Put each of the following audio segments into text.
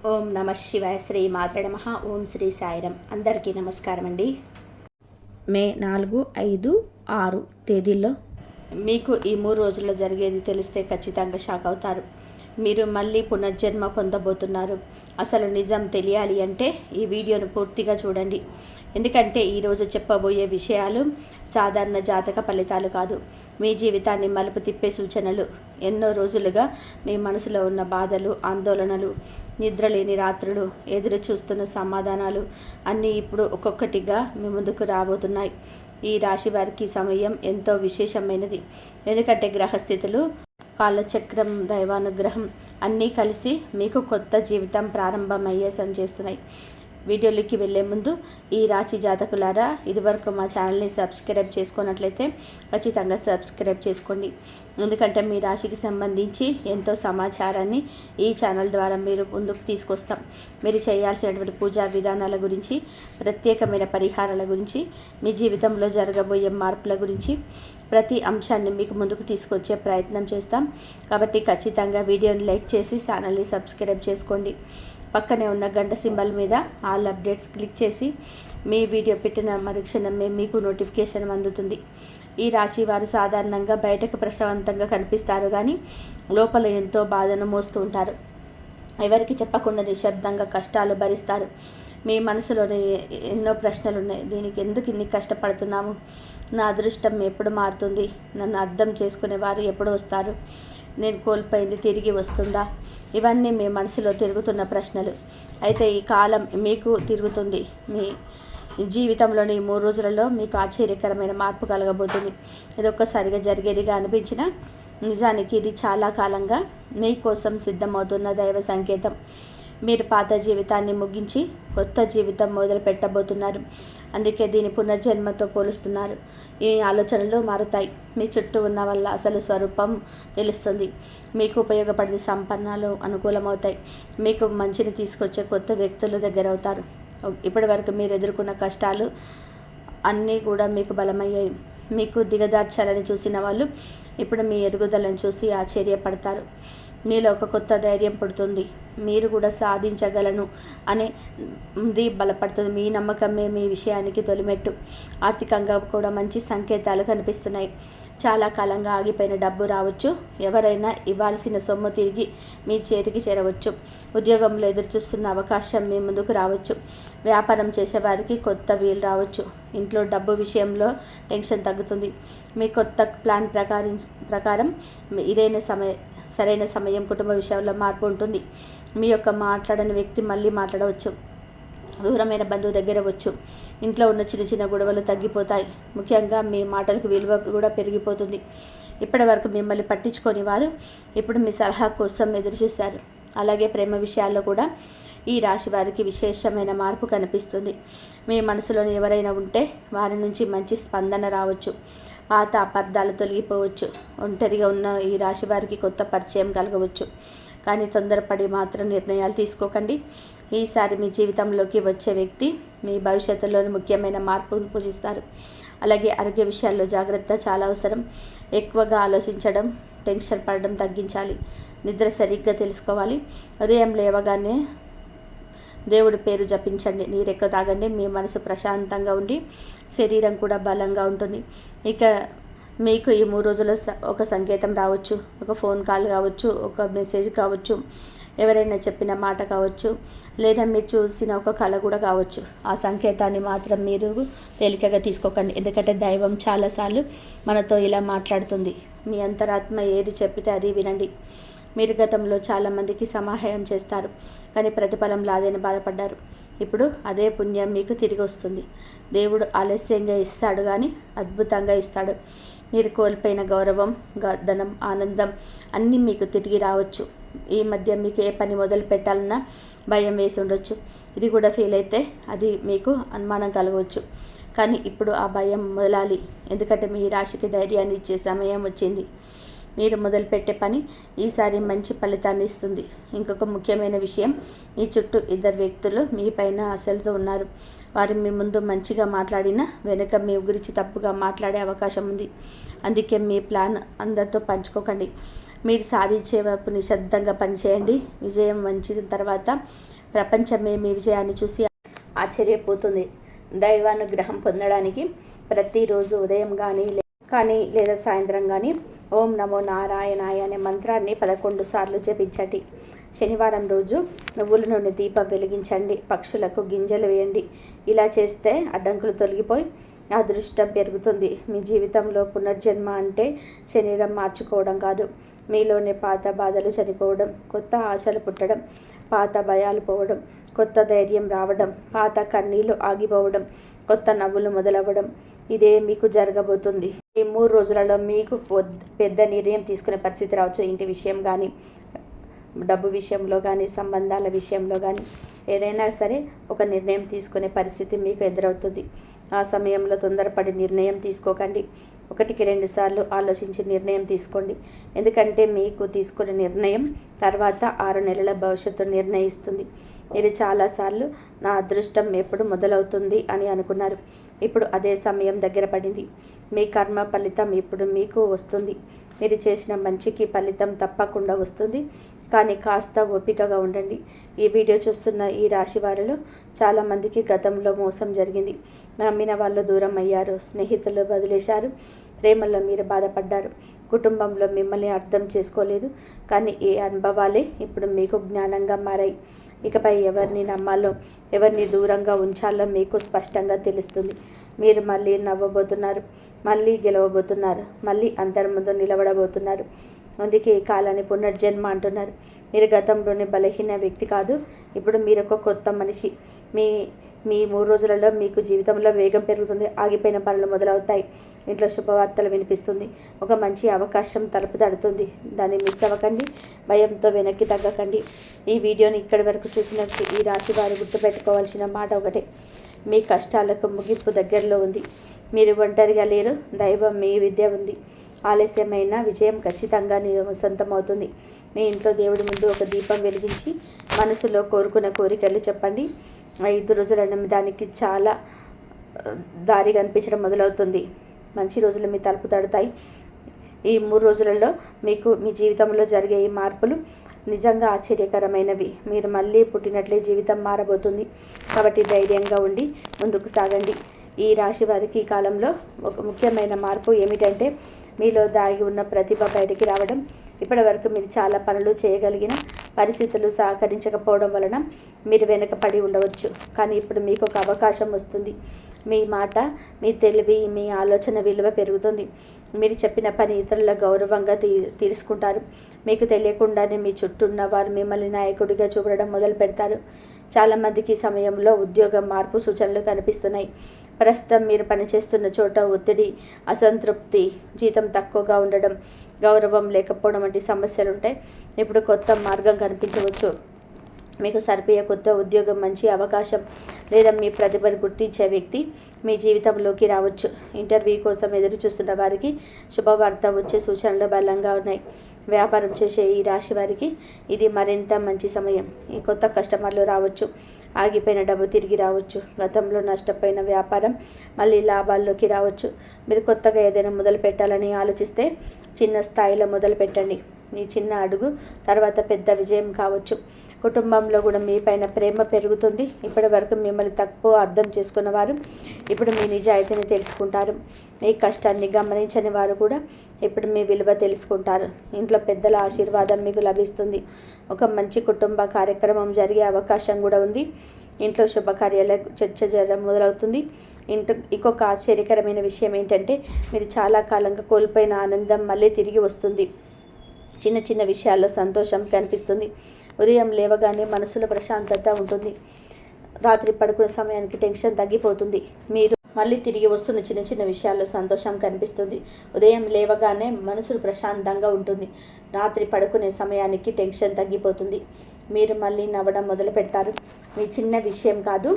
ఓం నమ శివాయ. శ్రీ మాత్రే నమః. ఓం శ్రీ సాయిరం. అందరికీ నమస్కారం అండి. మే 4, 5, 6 తేదీల్లో మీకు ఈ 3 రోజుల్లో జరిగేది తెలిస్తే ఖచ్చితంగా షాక్ అవుతారు. మీరు మళ్ళీ పునర్జన్మ పొందబోతున్నారు. అసలు నిజం తెలియాలి అంటే ఈ వీడియోను పూర్తిగా చూడండి. ఎందుకంటే ఈరోజు చెప్పబోయే విషయాలు సాధారణ జాతక ఫలితాలు కాదు, మీ జీవితాన్ని మలుపు తిప్పే సూచనలు. ఎన్నో రోజులుగా మీ మనసులో ఉన్న బాధలు, ఆందోళనలు, నిద్రలేని రాత్రులు, ఎదురు చూస్తున్న సమాధానాలు అన్నీ ఇప్పుడు ఒక్కొక్కటిగా మీ ముందుకు రాబోతున్నాయి. ఈ రాశి వారికి సమయం ఎంతో విశేషమైనది. ఎందుకంటే గ్రహస్థితులు, కాలచక్రం, దైవానుగ్రహం అన్నీ కలిసి మీకు కొత్త జీవితం ప్రారంభమయ్యే చేస్తున్నాయి. వీడియోలోకి వెళ్ళే ముందు ఈ రాశి జాతకులారా, ఇదివరకు మా ఛానల్ని సబ్స్క్రైబ్ చేసుకున్నట్లయితే ఖచ్చితంగా సబ్స్క్రైబ్ చేసుకోండి. ఎందుకంటే మీ రాశికి సంబంధించి ఎంతో సమాచారాన్ని ఈ ఛానల్ ద్వారా మీరు ముందుకు తీసుకొస్తాం. మీరు చేయాల్సినటువంటి పూజా విధానాల గురించి, ప్రత్యేకమైన పరిహారాల గురించి, మీ జీవితంలో జరగబోయే మార్పుల గురించి ప్రతి అంశాన్ని మీకు ముందుకు తీసుకొచ్చే ప్రయత్నం చేస్తాం. కాబట్టి ఖచ్చితంగా వీడియోని లైక్ చేసి ఛానల్ని సబ్స్క్రైబ్ చేసుకోండి. పక్కనే ఉన్న గంట సింబల్ మీద ఆల్ అప్డేట్స్ క్లిక్ చేసి మీ వీడియో పెట్టిన మరుక్షణమే మీకు నోటిఫికేషన్ అందుతుంది. ఈ రాశి వారు సాధారణంగా బయటకు ప్రశాంతంగా కనిపిస్తారు, కానీ లోపల ఎంతో బాధను మోస్తూ ఉంటారు. ఎవరికి చెప్పకుండా నిశ్శబ్దంగా కష్టాలు భరిస్తారు. మీ మనసులోనే ఎన్నో ప్రశ్నలు ఉన్నాయి. దీనికి ఎందుకు ఇన్ని కష్టపడుతున్నాము? నా అదృష్టం ఎప్పుడు మారుతుంది? నన్ను అర్థం చేసుకునే వారు ఎప్పుడు వస్తారు? నేను కోల్పోయింది తిరిగి వస్తుందా? ఇవన్నీ మీ మనసులో తిరుగుతున్న ప్రశ్నలు. అయితే ఈ కాలం మీకు తిరుగుతుంది. మీ జీవితంలోని 3 రోజులలో మీకు ఆశ్చర్యకరమైన మార్పు కలగబోతుంది. ఇది ఒక్కసారిగా జరిగేదిగా అనిపించిన నిజానికి ఇది చాలా కాలంగా మీకోసం సిద్ధమవుతున్న దైవ సంకేతం. మీరు పాత జీవితాన్ని ముగించి కొత్త జీవితం మొదలు పెట్టబోతున్నారు. అందుకే దీని పునర్జన్మతో పోలుస్తున్నారు. ఈ ఆలోచనలు మారుతాయి. మీ చుట్టూ ఉన్న వల్ల అసలు స్వరూపం తెలుస్తుంది. మీకు ఉపయోగపడిన సంపన్నాలు అనుకూలమవుతాయి. మీకు మంచిని తీసుకొచ్చే కొత్త వ్యక్తులు దగ్గరవుతారు. ఇప్పటి వరకు మీరు ఎదుర్కొన్న కష్టాలు అన్నీ కూడా మీకు బలమయ్యాయి. మీకు దిగదార్చాలని చూసిన వాళ్ళు ఇప్పుడు మీ ఎదుగుదలను చూసి ఆశ్చర్యపడతారు. మీలో ఒక కొత్త ధైర్యం పుడుతుంది. మీరు కూడా సాధించగలను అనేది బలపడుతుంది. మీ నమ్మకమే మీ విషయానికి తొలిమెట్టు. ఆర్థికంగా కూడా మంచి సంకేతాలు కనిపిస్తున్నాయి. చాలా కాలంగా ఆగిపోయిన డబ్బు రావచ్చు. ఎవరైనా ఇవ్వాల్సిన సొమ్ము తిరిగి మీ చేతికి చేరవచ్చు. ఉద్యోగంలో ఎదురుచూస్తున్న అవకాశం మీ ముందుకు రావచ్చు. వ్యాపారం చేసేవారికి కొత్త వీలు రావచ్చు. ఇంట్లో డబ్బు విషయంలో టెన్షన్ తగ్గుతుంది. మీ కొత్త ప్లాన్ ప్రకారం సరైన సమయం కుటుంబ విషయంలో మార్పు ఉంటుంది. మీ యొక్క మాట్లాడని వ్యక్తి మళ్ళీ మాట్లాడవచ్చు. దూరమైన బంధువు దగ్గర వచ్చు. ఇంట్లో ఉన్న చిన్న చిన్న గొడవలు తగ్గిపోతాయి. ముఖ్యంగా మీ మాటలకు విలువ కూడా పెరిగిపోతుంది. ఇప్పటి వరకు మిమ్మల్ని పట్టించుకొని వారు ఇప్పుడు మీ సలహా కోసం ఎదురుచూస్తారు. అలాగే ప్రేమ విషయాల్లో కూడా ఈ రాశి వారికి విశేషమైన మార్పు కనిపిస్తుంది. మీ మనసులోని ఎవరైనా ఉంటే వారి నుంచి మంచి స్పందన రావచ్చు. పాత అపార్థాలు తొలగిపోవచ్చు. ఒంటరిగా ఉన్న ఈ రాశి వారికి కొత్త పరిచయం కలగవచ్చు. కానీ తొందరపడి మాత్రం నిర్ణయాలు తీసుకోకండి. ఈసారి మీ జీవితంలోకి వచ్చే వ్యక్తి మీ భవిష్యత్తులోని ముఖ్యమైన మార్పును పూజిస్తారు. అలాగే ఆరోగ్య విషయాల్లో జాగ్రత్త చాలా అవసరం. ఎక్కువగా ఆలోచించడం, టెన్షన్ పడడం తగ్గించాలి. నిద్ర సరిగ్గా తెలుసుకోవాలి. ఉదయం లేవగానే దేవుడి పేరు జపించండి. నీరెక్కువ తాగండి. మీ మనసు ప్రశాంతంగా ఉండి శరీరం కూడా బలంగా ఉంటుంది. ఇక మీకు ఈ 3 రోజుల్లో ఒక సంకేతం రావచ్చు. ఒక ఫోన్ కాల్ కావచ్చు, ఒక మెసేజ్ కావచ్చు, ఎవరైనా చెప్పిన మాట కావచ్చు, లేదా మీరు చూసిన ఒక కళ కూడా కావచ్చు. ఆ సంకేతాన్ని మాత్రం మీరు తేలికగా తీసుకోకండి. ఎందుకంటే దైవం చాలాసార్లు మనతో ఇలా మాట్లాడుతుంది. మీ అంతరాత్మ ఏది చెప్పితే అది వినండి. మీరు గతంలో చాలామందికి సహాయం చేస్తారు, కానీ ప్రతిఫలం రాదని బాధపడ్డారు. ఇప్పుడు అదే పుణ్యం మీకు తిరిగి వస్తుంది. దేవుడు ఆలస్యంగా ఇస్తాడు, కానీ అద్భుతంగా ఇస్తాడు. మీరు కోల్పోయిన గౌరవం, ధనం, ఆనందం అన్నీ మీకు తిరిగి రావచ్చు. ఈ మధ్య మీకు ఏ పని మొదలు పెట్టాలన్నా భయం వేసి ఉండొచ్చు. ఇది కూడా ఫెయిల్ అయితే అది మీకు అనుమానం కలగవచ్చు. కానీ ఇప్పుడు ఆ భయం మొదలాలి. ఎందుకంటే మీ రాశికి ధైర్యాన్ని ఇచ్చే సమయం వచ్చింది. మీరు మొదలుపెట్టే పని ఈసారి మంచి ఫలితాన్ని ఇస్తుంది. ఇంకొక ముఖ్యమైన విషయం, ఈ చుట్టూ 2 వ్యక్తులు మీ పైన ఆశలతో ఉన్నారు. వారు మీ ముందు మంచిగా మాట్లాడినా వెనుక మీ గురించి తప్పుగా మాట్లాడే అవకాశం ఉంది. అందుకే మీ ప్లాన్ అందరితో పంచుకోకండి. మీరు సాధించే వైపు నిశ్శబ్దంగా పనిచేయండి. విజయం వంచిన తర్వాత ప్రపంచమే మీ విజయాన్ని చూసి ఆశ్చర్యపోతుంది. దైవానుగ్రహం పొందడానికి ప్రతిరోజు ఉదయం కానీ లేదా సాయంత్రం కానీ ఓం నమో నారాయణాయ అనే మంత్రాన్ని 11 సార్లు జపించండి. శనివారం రోజు నువ్వుల నూనె దీపం వెలిగించండి. పక్షులకు గింజలు వేయండి. ఇలా చేస్తే అడ్డంకులు తొలగిపోయి అదృష్టం పెరుగుతుంది. మీ జీవితంలో పునర్జన్మ అంటే శరీరం మార్చుకోవడం కాదు, మీలోనే పాత బాధలు చనిపోవడం, కొత్త ఆశలు పుట్టడం, పాత భయాలు పోవడం, కొత్త ధైర్యం రావడం, పాత కన్నీళ్లు ఆగిపోవడం, కొత్త నవ్వులు మొదలవ్వడం. ఇదే మీకు జరగబోతుంది. ఈ 3 రోజులలో మీకు పెద్ద నిర్ణయం తీసుకునే పరిస్థితి రావచ్చు. ఇంటి విషయం కానీ, డబ్బు విషయంలో కానీ, సంబంధాల విషయంలో కానీ, ఏదైనా సరే ఒక నిర్ణయం తీసుకునే పరిస్థితి మీకు ఎదురవుతుంది. ఆ సమయంలో తొందరపడి నిర్ణయం తీసుకోకండి. 1కి 2 సార్లు ఆలోచించి నిర్ణయం తీసుకోండి. ఎందుకంటే మీకు తీసుకునే నిర్ణయం తర్వాత 6 నెలల భవిష్యత్తు నిర్ణయిస్తుంది. మీరు చాలాసార్లు నా అదృష్టం ఎప్పుడు మొదలవుతుంది అని అనుకున్నారు. ఇప్పుడు అదే సమయం దగ్గర పడింది. మీ కర్మ ఫలితం ఇప్పుడు మీకు వస్తుంది. మీరు చేసిన మంచికి ఫలితం తప్పకుండా వస్తుంది. కానీ కాస్త ఓపికగా ఉండండి. ఈ వీడియో చూస్తున్న ఈ రాశి వారిలో చాలామందికి గతంలో మోసం జరిగింది. నమ్మిన వాళ్ళు దూరం అయ్యారు, స్నేహితులు వదిలేశారు, ప్రేమలో మీరు బాధపడ్డారు, కుటుంబంలో మిమ్మల్ని అర్థం చేసుకోలేదు. కానీ ఈ అనుభవాలే ఇప్పుడు మీకు జ్ఞానంగా మారాయి. ఇకపై ఎవరిని నమ్మాలో, ఎవరిని దూరంగా ఉంచాలో మీకు స్పష్టంగా తెలుస్తుంది. మీరు మళ్ళీ నవ్వబోతున్నారు, మళ్ళీ గెలవబోతున్నారు, మళ్ళీ అందరి ముందు నిలబడబోతున్నారు. అందుకే ఈ కాలాన్ని పునర్జన్మ అంటున్నారు. మీరు గతంలోని బలహీన వ్యక్తి కాదు, ఇప్పుడు మీరు ఒక కొత్త మనిషి. మీ 3 రోజులలో మీకు జీవితంలో వేగం పెరుగుతుంది. ఆగిపోయిన పనులు మొదలవుతాయి. ఇంట్లో శుభవార్తలు వినిపిస్తుంది. ఒక మంచి అవకాశం తలుపు తడుతుంది. దాన్ని మిస్ అవ్వకండి. భయంతో వెనక్కి తగ్గకండి. ఈ వీడియోని ఇక్కడి వరకు చూసినట్టు ఈ రాశి వారు గుర్తుపెట్టుకోవాల్సిన మాట ఒకటే: మీ కష్టాలకు ముగింపు దగ్గరలో ఉంది. మీరు ఒంటరిగా లేరు. దైవం మీ విద్య ఉంది. ఆలస్యమైన విజయం ఖచ్చితంగా సొంతమవుతుంది. మీ ఇంట్లో దేవుడి ముందు ఒక దీపం వెలిగించి మనసులో కోరుకున్న కోరికలు చెప్పండి. 5 రోజుల దానికి చాలా దారి కనిపించడం మొదలవుతుంది. మంచి రోజులు మీ తలుపు తడతాయి. ఈ 3 రోజులలో మీకు మీ జీవితంలో జరిగే ఈ మార్పులు నిజంగా ఆశ్చర్యకరమైనవి. మీరు మళ్ళీ పుట్టినట్లే జీవితం మారబోతుంది. కాబట్టి ధైర్యంగా ఉండి ముందుకు సాగండి. ఈ రాశి వారికి ఈ కాలంలో ఒక ముఖ్యమైన మార్పు ఏమిటంటే మీలో దాగి ఉన్న ప్రతిభ బయటికి రావడం. ఇప్పటి వరకు మీరు చాలా పనులు చేయగలిగిన పరిస్థితులు సహకరించకపోవడం వలన మీరు వెనకపడి ఉండవచ్చు. కానీ ఇప్పుడు మీకు ఒక అవకాశం వస్తుంది. మీ మాట, మీ తెలివి, మీ ఆలోచన విలువ పెరుగుతుంది. మీరు చెప్పిన పని ఇతరుల గౌరవంగా తీసుకుంటారు. మీకు తెలియకుండానే మీ చుట్టూ ఉన్న వారు మిమ్మల్ని నాయకుడిగా చూడడం మొదలు పెడతారు. చాలామందికి ఈ సమయంలో ఉద్యోగం మార్పు సూచనలు కనిపిస్తున్నాయి. ప్రస్తుతం మీరు పనిచేస్తున్న చోట ఒత్తిడి, అసంతృప్తి, జీతం తక్కువగా ఉండడం, గౌరవం లేకపోవడం వంటి సమస్యలు ఉంటాయి. ఇప్పుడు కొత్త మార్గం కనిపించవచ్చు. మీకు సరిపోయే కొత్త ఉద్యోగం, మంచి అవకాశం లేదా మీ ప్రతిభను గుర్తించే వ్యక్తి మీ జీవితంలోకి రావచ్చు. ఇంటర్వ్యూ కోసం ఎదురు చూస్తున్న వారికి శుభవార్త వచ్చే సూచనలు బలంగా ఉన్నాయి. వ్యాపారం చేసే ఈ రాశి వారికి ఇది మరింత మంచి సమయం. ఈ కొత్త కస్టమర్లు రావచ్చు. ఆగిపోయిన డబ్బు తిరిగి రావచ్చు. గతంలో నష్టపోయిన వ్యాపారం మళ్ళీ లాభాల్లోకి రావచ్చు. మీరు కొత్తగా ఏదైనా మొదలు పెట్టాలని ఆలోచిస్తే చిన్న స్థాయిలో మొదలు పెట్టండి. ఈ చిన్న అడుగు తర్వాత పెద్ద విజయం కావచ్చు. కుటుంబంలో కూడా మీ పైన ప్రేమ పెరుగుతుంది. ఇప్పటి వరకు మిమ్మల్ని తక్కువ అర్థం చేసుకున్న వారు ఇప్పుడు మీ నిజాయితీని తెలుసుకుంటారు. మీ కష్టాన్ని గమనించని వారు కూడా ఇప్పుడు మీ విలువ తెలుసుకుంటారు. ఇంట్లో పెద్దల ఆశీర్వాదం మీకు లభిస్తుంది. ఒక మంచి కుటుంబ కార్యక్రమం జరిగే అవకాశం కూడా ఉంది. ఇంట్లో శుభకార్యాల చర్చ జరగడం మొదలవుతుంది. ఇంకొక ఆశ్చర్యకరమైన విషయం ఏంటంటే మీరు చాలా కాలంగా కోల్పోయిన ఆనందం మళ్ళీ తిరిగి వస్తుంది. చిన్న చిన్న విషయాల్లో సంతోషం కనిపిస్తుంది. ఉదయం లేవగానే మనసులో ప్రశాంతత ఉంటుంది. రాత్రి పడుకునే సమయానికి టెన్షన్ తగ్గిపోతుంది. మీరు మళ్ళీ తిరిగి వస్తున్న చిన్న చిన్న విషయాల్లో సంతోషం కనిపిస్తుంది. ఉదయం లేవగానే మనసు ప్రశాంతంగా ఉంటుంది. రాత్రి పడుకునే సమయానికి టెన్షన్ తగ్గిపోతుంది. మీరు మళ్ళీ నవ్వడం మొదలు పెడతారు. మీ చిన్న విషయం కాదు,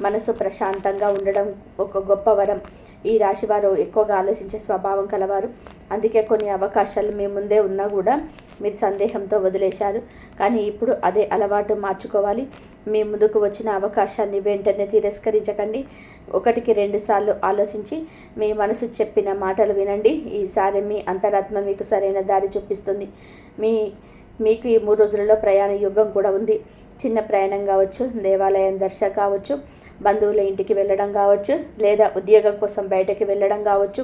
మనసు ప్రశాంతంగా ఉండడం ఒక గొప్ప వరం. ఈ రాశివారు ఎక్కువగా ఆలోచించే స్వభావం కలవారు. అందుకే కొన్ని అవకాశాలు మీ ముందే ఉన్నా కూడా మీరు సందేహంతో వదిలేశారు. కానీ ఇప్పుడు అదే అలవాటు మార్చుకోవాలి. మీ ముందుకు వచ్చిన అవకాశాన్ని వెంటనే తిరస్కరించకండి. 1-2 సార్లు ఆలోచించి మీ మనసు చెప్పిన మాటలు వినండి. ఈసారి మీ అంతరాత్మ మీకు సరైన దారి చూపిస్తుంది. మీకు ఈ 3 రోజులలో ప్రయాణ యుగం కూడా ఉంది. చిన్న ప్రయాణం కావచ్చు, దేవాలయం దర్శనం కావచ్చు, బంధువుల ఇంటికి వెళ్ళడం కావచ్చు, లేదా ఉద్యోగం కోసం బయటకి వెళ్ళడం కావచ్చు.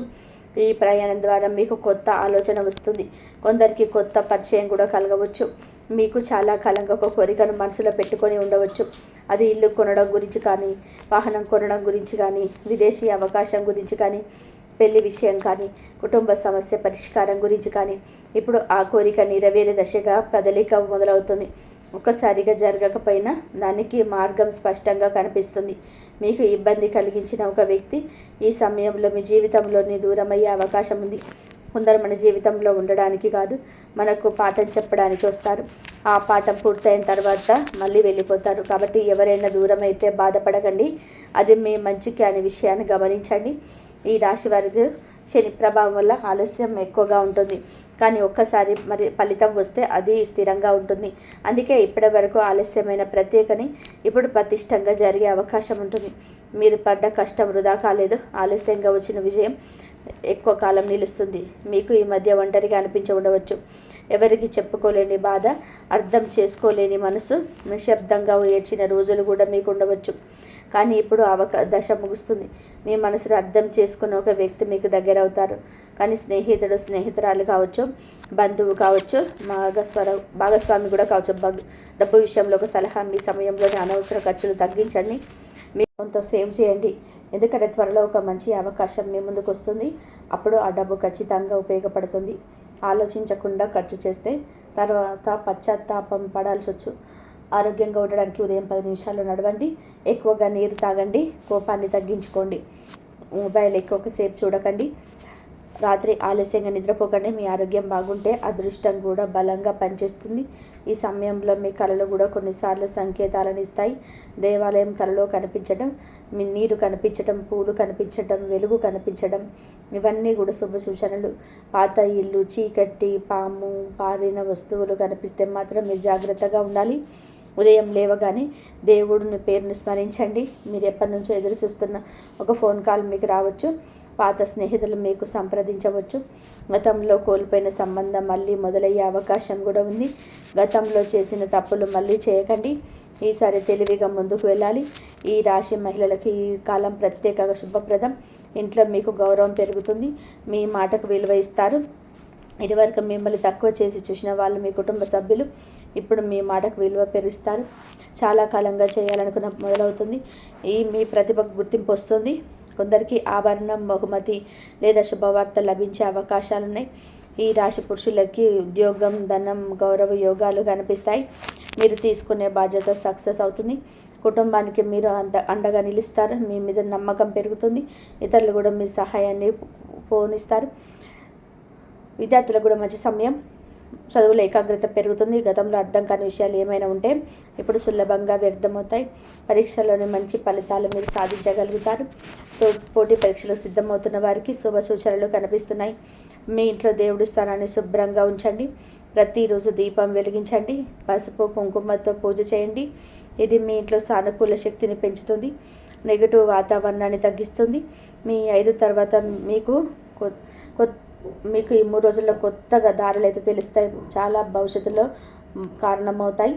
ఈ ప్రయాణం ద్వారా మీకు కొత్త ఆలోచన వస్తుంది. కొందరికి కొత్త పరిచయం కూడా కలగవచ్చు. మీకు చాలా కాలంగా ఒక కోరికను మనసులో పెట్టుకొని ఉండవచ్చు. అది ఇల్లు కొనడం గురించి కానీ, వాహనం కొనడం గురించి కానీ, విదేశీ అవకాశం గురించి కానీ, పెళ్లి విషయం కానీ, కుటుంబ సమస్య పరిష్కారం గురించి కానీ. ఇప్పుడు ఆ కోరిక నెరవేరే దశగా కదలిక మొదలవుతుంది. ఒక్కసారిగా జరగకపోయినా దానికి మార్గం స్పష్టంగా కనిపిస్తుంది. మీకు ఇబ్బంది కలిగించిన ఒక వ్యక్తి ఈ సమయంలో మీ జీవితంలోని దూరమయ్యే అవకాశం ఉంది. కొందరు మన జీవితంలో ఉండడానికి కాదు, మనకు పాఠం చెప్పడానికి వస్తారు. ఆ పాఠం పూర్తయిన తర్వాత మళ్ళీ వెళ్ళిపోతారు. కాబట్టి ఎవరైనా దూరం అయితే బాధపడకండి. అది మీ మంచికి అనే విషయాన్ని గమనించండి. ఈ రాశి వారికి శని ప్రభావం వల్ల ఆలస్యం ఎక్కువగా ఉంటుంది, కానీ ఒక్కసారి మరి ఫలితం వస్తే అది స్థిరంగా ఉంటుంది. అందుకే ఇప్పటి వరకు ఆలస్యమైన ప్రత్యేకని ఇప్పుడు పటిష్టంగా జరిగే అవకాశం ఉంటుంది. మీరు పడ్డ కష్టం వృధా కాలేదు. ఆలస్యంగా వచ్చిన విజయం ఎక్కువ కాలం నిలుస్తుంది. మీకు ఈ మధ్య ఒంటరిగా అనిపించి ఉండవచ్చు. ఎవరికి చెప్పుకోలేని బాధ, అర్థం చేసుకోలేని మనసు, నిశ్శబ్దంగా ఏడ్చిన రోజులు కూడా మీకు ఉండవచ్చు. కానీ ఇప్పుడు దశ ముగుస్తుంది. మీ మనసును అర్థం చేసుకున్న ఒక వ్యక్తి మీకు దగ్గర అవుతారు. కానీ స్నేహితురాలు కావచ్చు, బంధువు కావచ్చు, భాగస్వామి కూడా కావచ్చు. డబ్బు విషయంలో ఒక సలహా: మీ సమయంలోని అనవసర ఖర్చులు తగ్గించండి. మీరు కొంత సేవ్ చేయండి. ఎందుకంటే త్వరలో ఒక మంచి అవకాశం మీ ముందుకు వస్తుంది. అప్పుడు ఆ డబ్బు ఖచ్చితంగా ఉపయోగపడుతుంది. ఆలోచించకుండా ఖర్చు చేస్తే తర్వాత పశ్చాత్తాపం పడాల్సి వచ్చు. ఆరోగ్యంగా ఉండడానికి ఉదయం 10 నిమిషాలు నడవండి. ఎక్కువగా నీరు తాగండి. కోపాన్ని తగ్గించుకోండి. మొబైల్ ఎక్కువసేపు చూడకండి. రాత్రి ఆలస్యంగా నిద్రపోకండి. మీ ఆరోగ్యం బాగుంటే అదృష్టం కూడా బలంగా పనిచేస్తుంది. ఈ సమయంలో మీ కళలు కూడా కొన్నిసార్లు సంకేతాలను ఇస్తాయి. దేవాలయం కళలో కనిపించడం, మీ నీరు కనిపించడం, పూలు కనిపించడం, వెలుగు కనిపించడం, ఇవన్నీ కూడా శుభ సూచనలు. పాత ఇల్లు, చీకటి, పాము, పారిన వస్తువులు కనిపిస్తే మాత్రం మీరు జాగ్రత్తగా ఉండాలి. ఉదయం లేవగానే దేవుడిని పేరుని స్మరించండి. మీరు ఎప్పటి నుంచో ఎదురు చూస్తున్న ఒక ఫోన్ కాల్ మీకు రావచ్చు. పాత స్నేహితులు మీకు సంప్రదించవచ్చు. గతంలో కోల్పోయిన సంబంధం మళ్ళీ మొదలయ్యే అవకాశం కూడా ఉంది. గతంలో చేసిన తప్పులు మళ్ళీ చేయకండి. ఈసారి తెలివిగా ముందుకు వెళ్ళాలి. ఈ రాశి మహిళలకి ఈ కాలం ప్రత్యేకంగా శుభప్రదం. ఇంట్లో మీకు గౌరవం పెరుగుతుంది. మీ మాటకు విలువ ఇస్తారు. ఇదివరకు మిమ్మల్ని తక్కువ చేసి చూసిన వాళ్ళు మీ కుటుంబ సభ్యులు ఇప్పుడు మీ మాటకు విలువ పెరుస్తారు. చాలా కాలంగా చేయాలనుకున్న మొదలవుతుంది. మీ ప్రతిభకు గుర్తింపు వస్తుంది. కొందరికి ఆభరణం, బహుమతి లేదా శుభవార్త లభించే అవకాశాలున్నాయి. ఈ రాశి పురుషులకి ఉద్యోగం, ధనం, గౌరవ యోగాలు కనిపిస్తాయి. మీరు తీసుకునే బాధ్యత సక్సెస్ అవుతుంది. కుటుంబానికి మీరు అండగా నిలుస్తారు. మీ మీద నమ్మకం పెరుగుతుంది. ఇతరులు కూడా మీ సహాయాన్ని పోనిస్తారు. విద్యార్థులకు కూడా మంచి సమయం. చదువులో ఏకాగ్రత పెరుగుతుంది. గతంలో అర్థం కాని విషయాలు ఏమైనా ఉంటే ఇప్పుడు సులభంగా వ్యర్థమవుతాయి. పరీక్షల్లోని మంచి ఫలితాలు మీరు సాధించగలుగుతారు. పోటీ పరీక్షలకు సిద్ధమవుతున్న వారికి శుభ సూచనలు కనిపిస్తున్నాయి. మీ ఇంట్లో దేవుడి స్థానాన్ని శుభ్రంగా ఉంచండి. ప్రతిరోజు దీపం వెలిగించండి. పసుపు కుంకుమతో పూజ చేయండి. ఇది మీ ఇంట్లో సానుకూల శక్తిని పెంచుతుంది. నెగిటివ్ వాతావరణాన్ని తగ్గిస్తుంది. మీ 5 తర్వాత మీకు ఈ 3 రోజుల్లో కొత్తగా దారులు అయితే తెలుస్తాయి. చాలా భవిష్యత్తులో కారణమవుతాయి.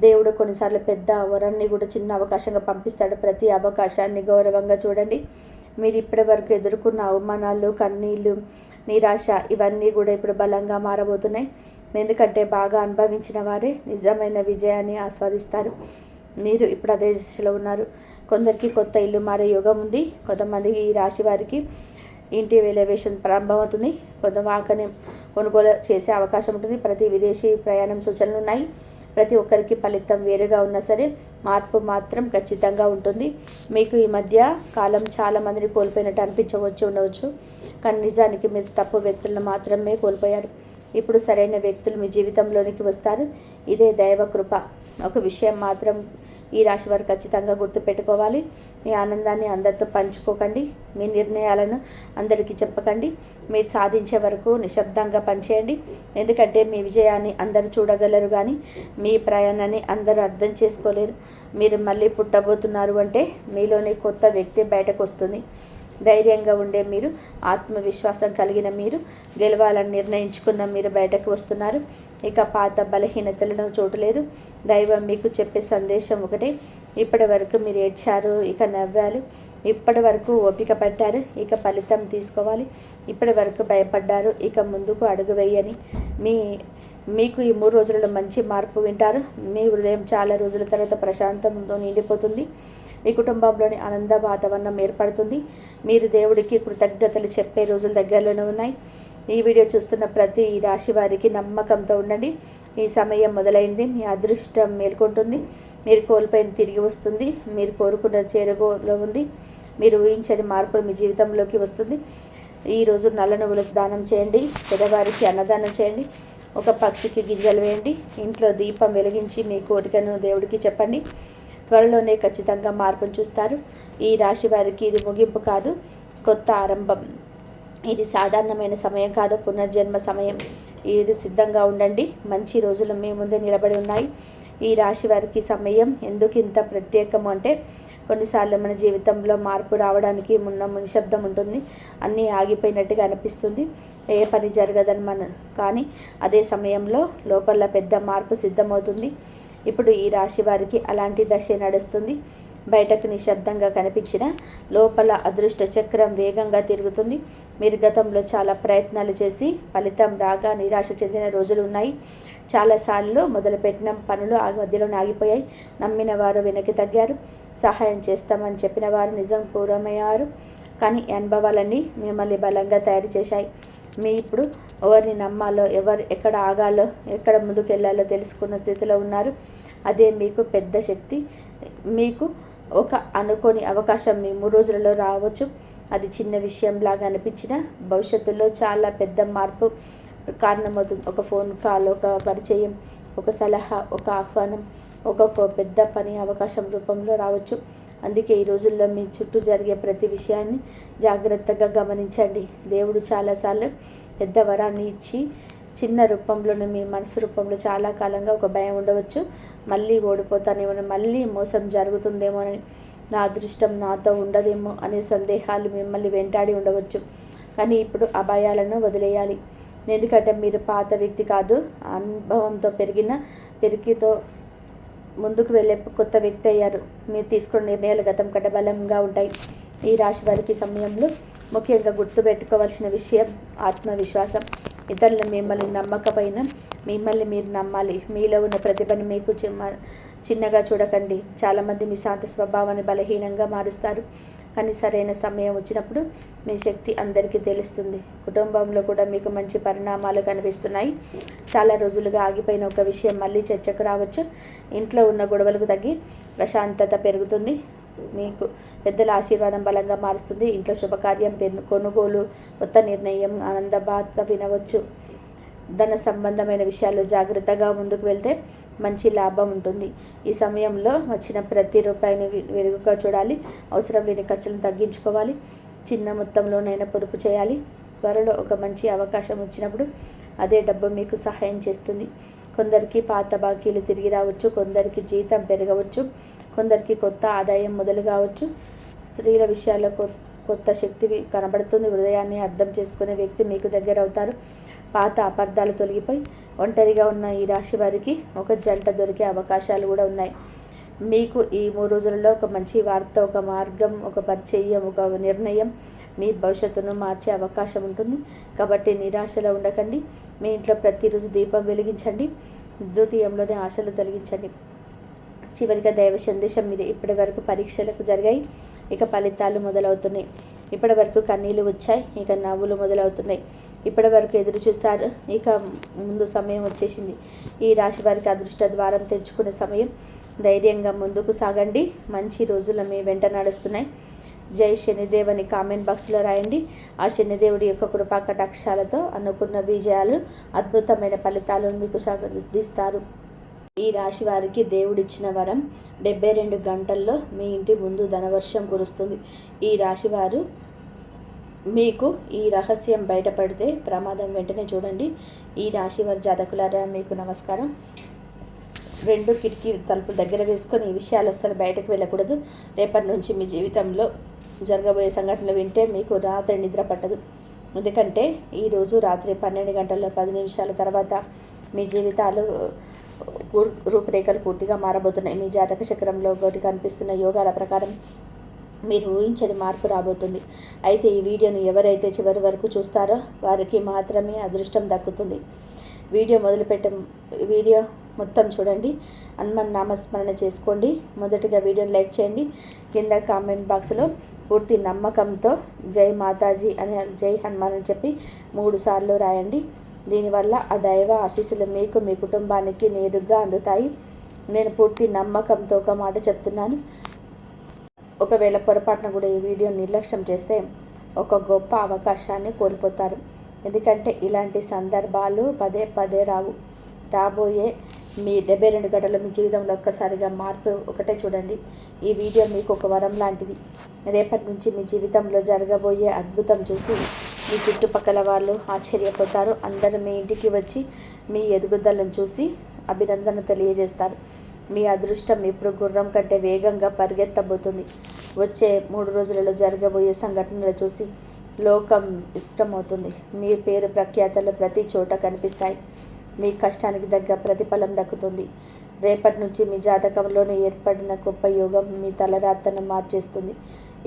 దేవుడు కొన్నిసార్లు పెద్ద వరాన్ని కూడా చిన్న అవకాశంగా పంపిస్తాడు. ప్రతి అవకాశాన్ని గౌరవంగా చూడండి. మీరు ఇప్పటి వరకు ఎదుర్కొన్న అవమానాలు, కన్నీళ్ళు, నిరాశ ఇవన్నీ కూడా ఇప్పుడు బలంగా మారబోతున్నాయి. ఎందుకంటే బాగా అనుభవించిన వారే నిజమైన విజయాన్ని ఆస్వాదిస్తారు. మీరు ఇప్పుడు అదే దశలో ఉన్నారు. కొందరికి కొత్త ఇల్లు మారే యోగం ఉంది. కొంతమందికి ఈ రాశి వారికి ఇంటి ఎలివేషన్ ప్రారంభమవుతుంది. కొంత వాహనం కొనుగోలు చేసే అవకాశం ఉంటుంది. ప్రతి విదేశీ ప్రయాణం సూచనలు ఉన్నాయి. ప్రతి ఒక్కరికి ఫలితం వేరుగా ఉన్నా సరే మార్పు మాత్రం ఖచ్చితంగా ఉంటుంది. మీకు ఈ మధ్య కాలం చాలామందిని కోల్పోయినట్టు ఉండవచ్చు. కానీ నిజానికి మీరు తప్పు వ్యక్తులను మాత్రమే కోల్పోయారు. ఇప్పుడు సరైన వ్యక్తులు మీ జీవితంలోనికి వస్తారు. ఇదే దైవ కృప. ఒక విషయం మాత్రం ఈ రాశి వారు ఖచ్చితంగా గుర్తుపెట్టుకోవాలి. మీ ఆనందాన్ని అందరితో పంచుకోకండి. మీ నిర్ణయాలను అందరికీ చెప్పకండి. మీరు సాధించే వరకు నిశ్శబ్దంగా పనిచేయండి. ఎందుకంటే మీ విజయాన్ని అందరూ చూడగలరు, కానీ మీ ప్రయాణాన్ని అందరూ అర్థం చేసుకోలేరు. మీరు మళ్ళీ పుట్టబోతున్నారు అంటే మీలోని కొత్త వ్యక్తి బయటకు వస్తుంది. ధైర్యంగా ఉండే మీరు, ఆత్మవిశ్వాసం కలిగిన మీరు, గెలవాలని నిర్ణయించుకున్న మీరు బయటకు వస్తున్నారు. ఇక పాత బలహీనతలను చోటు లేదు. దైవం మీకు చెప్పే సందేశం ఒకటే. ఇప్పటి వరకు మీరు ఏడ్చారు, ఇక నవ్వారు. ఇప్పటి వరకు ఓపిక పట్టారు, ఇక ఫలితం తీసుకోవాలి. ఇప్పటి వరకు భయపడ్డారు, ఇక ముందుకు అడుగు వేయని. మీకు ఈ 3 రోజులలో మంచి మార్పు వింటారు. మీ హృదయం చాలా రోజుల తర్వాత ప్రశాంతంతో నిండిపోతుంది. మీ కుటుంబంలోని ఆనంద వాతావరణం ఏర్పడుతుంది. మీరు దేవుడికి కృతజ్ఞతలు చెప్పే రోజులు దగ్గరలోనే ఉన్నాయి. ఈ వీడియో చూస్తున్న ప్రతి రాశి వారికి నమ్మకంతో ఉండండి. ఈ సమయం మొదలైంది. మీ అదృష్టం మేల్కొంటుంది. మీరు కోల్పోయింది తిరిగి వస్తుంది. మీరు కోరుకున్న చేరువలో ఉంది. మీరు ఊహించని మార్పులు మీ జీవితంలోకి వస్తుంది. ఈరోజు నల్ల నువ్వులకు దానం చేయండి. పేదవారికి అన్నదానం చేయండి. ఒక పక్షికి గింజలు వేయండి. ఇంట్లో దీపం వెలిగించి మీ కోరికను దేవుడికి చెప్పండి. త్వరలోనే ఖచ్చితంగా మార్పును చూస్తారు. ఈ రాశి వారికి ఇది ముగింపు కాదు, కొత్త ఆరంభం. ఇది సాధారణమైన సమయం కాదు, పునర్జన్మ సమయం. ఇది సిద్ధంగా ఉండండి. మంచి రోజులు మీ ముందే నిలబడి ఉన్నాయి. ఈ రాశి వారికి సమయం ఎందుకు ఇంత ప్రత్యేకము అంటే, కొన్నిసార్లు మన జీవితంలో మార్పు రావడానికి నిశ్శబ్దం ఉంటుంది. అన్నీ ఆగిపోయినట్టుగా అనిపిస్తుంది. ఏ పని జరగదని కానీ అదే సమయంలో లోపల పెద్ద మార్పు సిద్ధమవుతుంది. ఇప్పుడు ఈ రాశి వారికి అలాంటి దశ నడుస్తుంది. బయటకు నిశ్శబ్దంగా కనిపించిన లోపల అదృష్ట చక్రం వేగంగా తిరుగుతుంది. మీరు గతంలో చాలా ప్రయత్నాలు చేసి ఫలితం రాగా నిరాశ చెందిన రోజులు ఉన్నాయి. చాలాసార్లు మొదలుపెట్టిన పనులు మధ్యలోనే ఆగిపోయాయి. నమ్మిన వారు వెనక్కి తగ్గారు. సహాయం చేస్తామని చెప్పిన వారు నిజం పూర్వమయ్యారు. కానీ ఈ అనుభవాలన్నీ మిమ్మల్ని బలంగా తయారు చేశాయి. మీ ఇప్పుడు ఎవరిని నమ్మాలో, ఎక్కడ ఆగాలో, ఎక్కడ ముందుకు వెళ్ళాలో తెలుసుకున్న స్థితిలో ఉన్నారు. అదే మీకు పెద్ద శక్తి. మీకు ఒక అనుకోని అవకాశం మీ 3 రోజులలో రావచ్చు. అది చిన్న విషయంలాగా అనిపించిన భవిష్యత్తులో చాలా పెద్ద మార్పు కారణమవుతుంది. ఒక ఫోన్ కాల్, ఒక పరిచయం, ఒక సలహా, ఒక ఆహ్వానం, ఒక పెద్ద పని అవకాశం రూపంలో రావచ్చు. అందుకే ఈ రోజుల్లో మీ చుట్టూ జరిగే ప్రతి విషయాన్ని జాగ్రత్తగా గమనించండి. దేవుడు చాలాసార్లు పెద్ద వరాన్ని ఇచ్చి చిన్న రూపంలోనే మీ మనసు రూపంలో చాలా కాలంగా ఒక భయం ఉండవచ్చు. మళ్ళీ ఓడిపోతానేమో, మళ్ళీ మోసం జరుగుతుందేమోనని, నా అదృష్టం నాతో ఉండదేమో అనే సందేహాలు మిమ్మల్ని వెంటాడి ఉండవచ్చు. కానీ ఇప్పుడు ఆ భయాలను వదిలేయాలి. ఎందుకంటే మీరు పాత వ్యక్తి కాదు, అనుభవంతో పెరిగితో ముందుకు వెళ్ళే కొత్త వ్యక్తి అయ్యారు. మీరు తీసుకున్న నిర్ణయాలు గతం కంటే బలంగా ఉంటాయి. ఈ రాశి వారికి సమయంలో ముఖ్యంగా గుర్తుపెట్టుకోవాల్సిన విషయం ఆత్మవిశ్వాసం. ఇతరులు మిమ్మల్ని నమ్మకపోయినా మిమ్మల్ని మీరు నమ్మాలి. మీలో ఉన్న ప్రతిభను మీకు చిన్నగా చూడకండి. చాలామంది మీ శాంత స్వభావాన్ని బలహీనంగా మారుస్తారు. కానీ సరైన సమయం వచ్చినప్పుడు మీ శక్తి అందరికీ తెలుస్తుంది. కుటుంబంలో కూడా మీకు మంచి పరిణామాలు కనిపిస్తున్నాయి. చాలా రోజులుగా ఆగిపోయిన ఒక విషయం మళ్ళీ చర్చకు రావచ్చు. ఇంట్లో ఉన్న గొడవలకు తగ్గి ప్రశాంతత పెరుగుతుంది. మీకు పెద్దల ఆశీర్వాదం బలంగా మారుస్తుంది. ఇంట్లో శుభకార్యం, కొనుగోలు, కొత్త నిర్ణయం, ఆనంద వార్త వినవచ్చు. ధన సంబంధమైన విషయాల్లో జాగ్రత్తగా ముందుకు వెళ్తే మంచి లాభం ఉంటుంది. ఈ సమయంలో వచ్చిన ప్రతి రూపాయిని వెలుగుగా చూడాలి. అవసరం లేని ఖర్చులను తగ్గించుకోవాలి. చిన్న మొత్తంలోనైనా పొదుపు చేయాలి. త్వరలో ఒక మంచి అవకాశం వచ్చినప్పుడు అదే డబ్బు మీకు సహాయం చేస్తుంది. కొందరికి పాత బాకీలు తిరిగి రావచ్చు. కొందరికి జీతం పెరగవచ్చు. కొందరికి కొత్త ఆదాయం మొదలు కావచ్చు. స్త్రీల విషయాల్లో కొత్త శక్తి కనబడుతుంది. హృదయాన్ని అర్థం చేసుకునే వ్యక్తి మీకు దగ్గర అవుతారు. పాత అపార్థాలు తొలగిపోయి ఒంటరిగా ఉన్న ఈ రాశి వారికి ఒక జంట దొరికే అవకాశాలు కూడా ఉన్నాయి. మీకు ఈ 3 రోజులలో ఒక మంచి వార్త, ఒక మార్గం, ఒక పరిచయం, ఒక నిర్ణయం మీ భవిష్యత్తును మార్చే అవకాశం ఉంటుంది. కాబట్టి నిరాశలో ఉండకండి. మీ ఇంట్లో ప్రతిరోజు దీపం వెలిగించండి. ద్వితీయంలోనే ఆశలు తొలగించండి. చివరిగా దైవ సందేశం మీద ఇప్పటి వరకు పరీక్షలకు జరిగాయి, ఇక ఫలితాలు మొదలవుతున్నాయి. ఇప్పటి వరకు కన్నీళ్ళు వచ్చాయి, ఇక నవ్వులు మొదలవుతున్నాయి. ఇప్పటి వరకు ఎదురు చూశారు, ఇక ముందు సమయం వచ్చేసింది. ఈ రాశి వారికి అదృష్ట ద్వారం తెరుచుకునే సమయం. ధైర్యంగా ముందుకు సాగండి. మంచి రోజులు మీ వెంట నడుస్తున్నాయి. జై శనిదేవ్ అని కామెంట్ బాక్స్లో రాయండి. ఆ శనిదేవుడి యొక్క కృపా కటాక్షాలతో అనుకున్న విజయాలు, అద్భుతమైన ఫలితాలను మీకు సాధిస్తారు. ఈ రాశి వారికి దేవుడిచ్చిన వరం 72 గంటల్లో మీ ఇంటి ముందు ధనవర్షం కురుస్తుంది. ఈ రాశివారు మీకు ఈ రహస్యం బయటపడితే ప్రమాదం వెంటనే చూడండి. ఈ రాశివారి జాతకులారా మీకు నమస్కారం. 2 కిటికీ తలుపులు దగ్గర వేసుకొని ఈ విషయాలు అస్సలు బయటకు వెళ్ళకూడదు. రేపటి నుంచి మీ జీవితంలో జరగబోయే సంఘటనలు వింటే మీకు రాత్రి నిద్ర పట్టదు. ఎందుకంటే ఈరోజు రాత్రి 12 గంటల 10 నిమిషాల తర్వాత మీ జీవితాలు రూపురేఖలు పూర్తిగా మారబోతున్నాయి. మీ జాతక చక్రంలో ఒకటి కనిపిస్తున్న యోగాల ప్రకారం మీరు ఊహించని మార్పు రాబోతుంది. అయితే ఈ వీడియోను ఎవరైతే చివరి వరకు చూస్తారో వారికి మాత్రమే అదృష్టం దక్కుతుంది. వీడియో మొత్తం చూడండి. హనుమాన్ నామస్మరణ చేసుకోండి. మొదటిగా వీడియోని లైక్ చేయండి. కింద కామెంట్ బాక్స్లో పూర్తి నమ్మకంతో జై మాతాజీ అని జై హనుమాన్ అని చెప్పి 3 సార్లు రాయండి. దీనివల్ల ఆ దైవ ఆశీస్సులు మీకు మీ కుటుంబానికి నేరుగా అందుతాయి. నేను పూర్తి నమ్మకంతో ఒక మాట చెప్తున్నాను. ఒకవేళ పొరపాటున కూడా ఈ వీడియో నిర్లక్ష్యం చేస్తే ఒక గొప్ప అవకాశాన్ని కోల్పోతారు. ఎందుకంటే ఇలాంటి సందర్భాలు పదే పదే రాబోయే మీ 72 గంటల మీ జీవితంలో ఒక్కసారిగా మార్పు ఒకటే చూడండి. ఈ వీడియో మీకు ఒక వరం లాంటిది. రేపటి నుంచి మీ జీవితంలో జరగబోయే అద్భుతం చూసి మీ చుట్టుపక్కల వాళ్ళు ఆశ్చర్యపోతారు. అందరూ మీ ఇంటికి వచ్చి మీ ఎదుగుదలను చూసి అభినందన తెలియజేస్తారు. మీ అదృష్టం ఇప్పుడు గుర్రం కంటే వేగంగా పరిగెత్తబోతుంది. వచ్చే 3 రోజులలో జరగబోయే సంఘటనలు చూసి లోకం ఇష్టమవుతుంది. మీ పేరు ప్రఖ్యాతలు ప్రతి చోట కనిపిస్తాయి. మీ కష్టానికి తగ్గ ప్రతిఫలం దక్కుతుంది. రేపటి నుంచి మీ జాతకంలోనే ఏర్పడిన గొప్ప యోగం మీ తలరాతను మార్చేస్తుంది.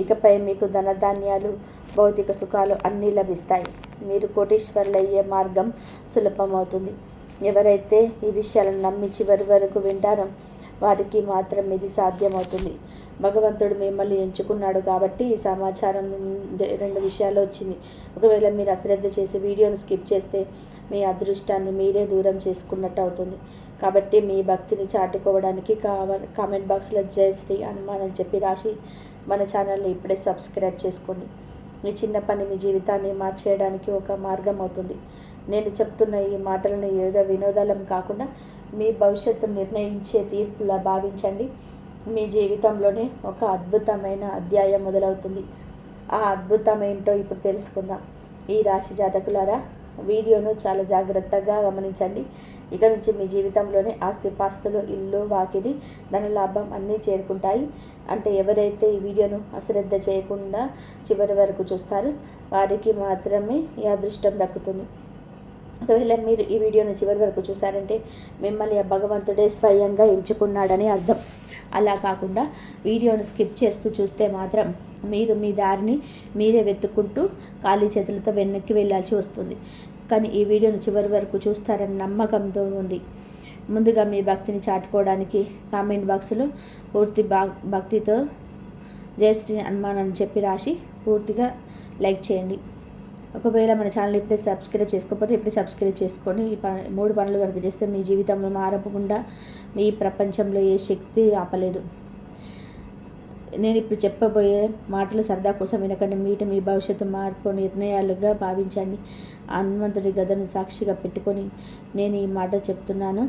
ఇకపై మీకు ధనధాన్యాలు భౌతిక సుఖాలు అన్నీ లభిస్తాయి. మీరు కోటీశ్వరులయ్యే మార్గం సులభమవుతుంది. ఎవరైతే ఈ విషయాలను నమ్మి చివరి వరకు వింటారో వారికి మాత్రం ఇది సాధ్యమవుతుంది. భగవంతుడు మిమ్మల్ని ఎంచుకున్నాడు కాబట్టి ఈ సమాచారం 2 విషయాలు వచ్చింది. ఒకవేళ మీరు అశ్రద్ధ చేసి వీడియోను స్కిప్ చేస్తే మీ అదృష్టాన్ని మీరే దూరం చేసుకున్నట్టు అవుతుంది. కాబట్టి మీ భక్తిని చాటుకోవడానికి కామెంట్ బాక్స్లో జై శ్రీ హనుమాన్ అని చెప్పి రాసి మన ఛానల్ని ఇప్పుడే సబ్స్క్రైబ్ చేసుకోండి. ఈ చిన్న పని మీ జీవితాన్ని మార్చేయడానికి ఒక మార్గం అవుతుంది. నేను చెప్తున్న ఈ మాటలను ఏదో వినోదాలం కాకుండా మీ భవిష్యత్తు నిర్ణయించే తీర్పులా భావించండి. మీ జీవితంలోనే ఒక అద్భుతమైన అధ్యాయం మొదలవుతుంది. ఆ అద్భుతం ఏంటో ఇప్పుడు తెలుసుకుందాం. ఈ రాశి జాతకులారా వీడియోను చాలా జాగ్రత్తగా గమనించండి. ఇక నుంచి మీ జీవితంలోనే ఆస్తిపాస్తులు, ఇల్లు, వాకిలి, ధనలాభం అన్నీ చేరుకుంటాయి. అంటే ఎవరైతే ఈ వీడియోను అశ్రద్ధ చేయకుండా చివరి వరకు చూస్తారో వారికి మాత్రమే ఈ అదృష్టం దక్కుతుంది. ఒకవేళ మీరు ఈ వీడియోను చివరి వరకు చూసారంటే మిమ్మల్ని ఆ భగవంతుడే స్వయంగా ఎంచుకున్నాడని అర్థం. అలా కాకుండా వీడియోను స్కిప్ చేస్తూ చూస్తే మాత్రం మీరు మీ దారిని మీరే వెతుక్కుంటూ ఖాళీ చేతులతో వెనక్కి వెళ్ళాల్సి వస్తుంది. కానీ ఈ వీడియోను చివరి వరకు చూస్తారని నమ్మకంతో ఉంది. ముందుగా మీ భక్తిని చాటుకోవడానికి కామెంట్ బాక్స్లో పూర్తి భక్తితో జై శ్రీ హనుమాన్ అని చెప్పి రాసి పూర్తిగా లైక్ చేయండి. ఒకవేళ మన ఛానల్ ఇప్పుడే సబ్స్క్రైబ్ చేసుకోకపోతే ఇప్పుడే సబ్స్క్రైబ్ చేసుకోండి. ఈ 3 పనులు కనుక చేస్తే మీ జీవితంలో మారకుండా మీ ప్రపంచంలో ఏ శక్తి ఆపలేదు. నేను ఇప్పుడు చెప్పబోయే మాటలు సరదా కోసం వినకండి. మీ భవిష్యత్తు మార్పు నిర్ణయాలుగా భావించండి. హనుమంతుడి గదను సాక్షిగా పెట్టుకొని నేను ఈ మాట చెప్తున్నాను.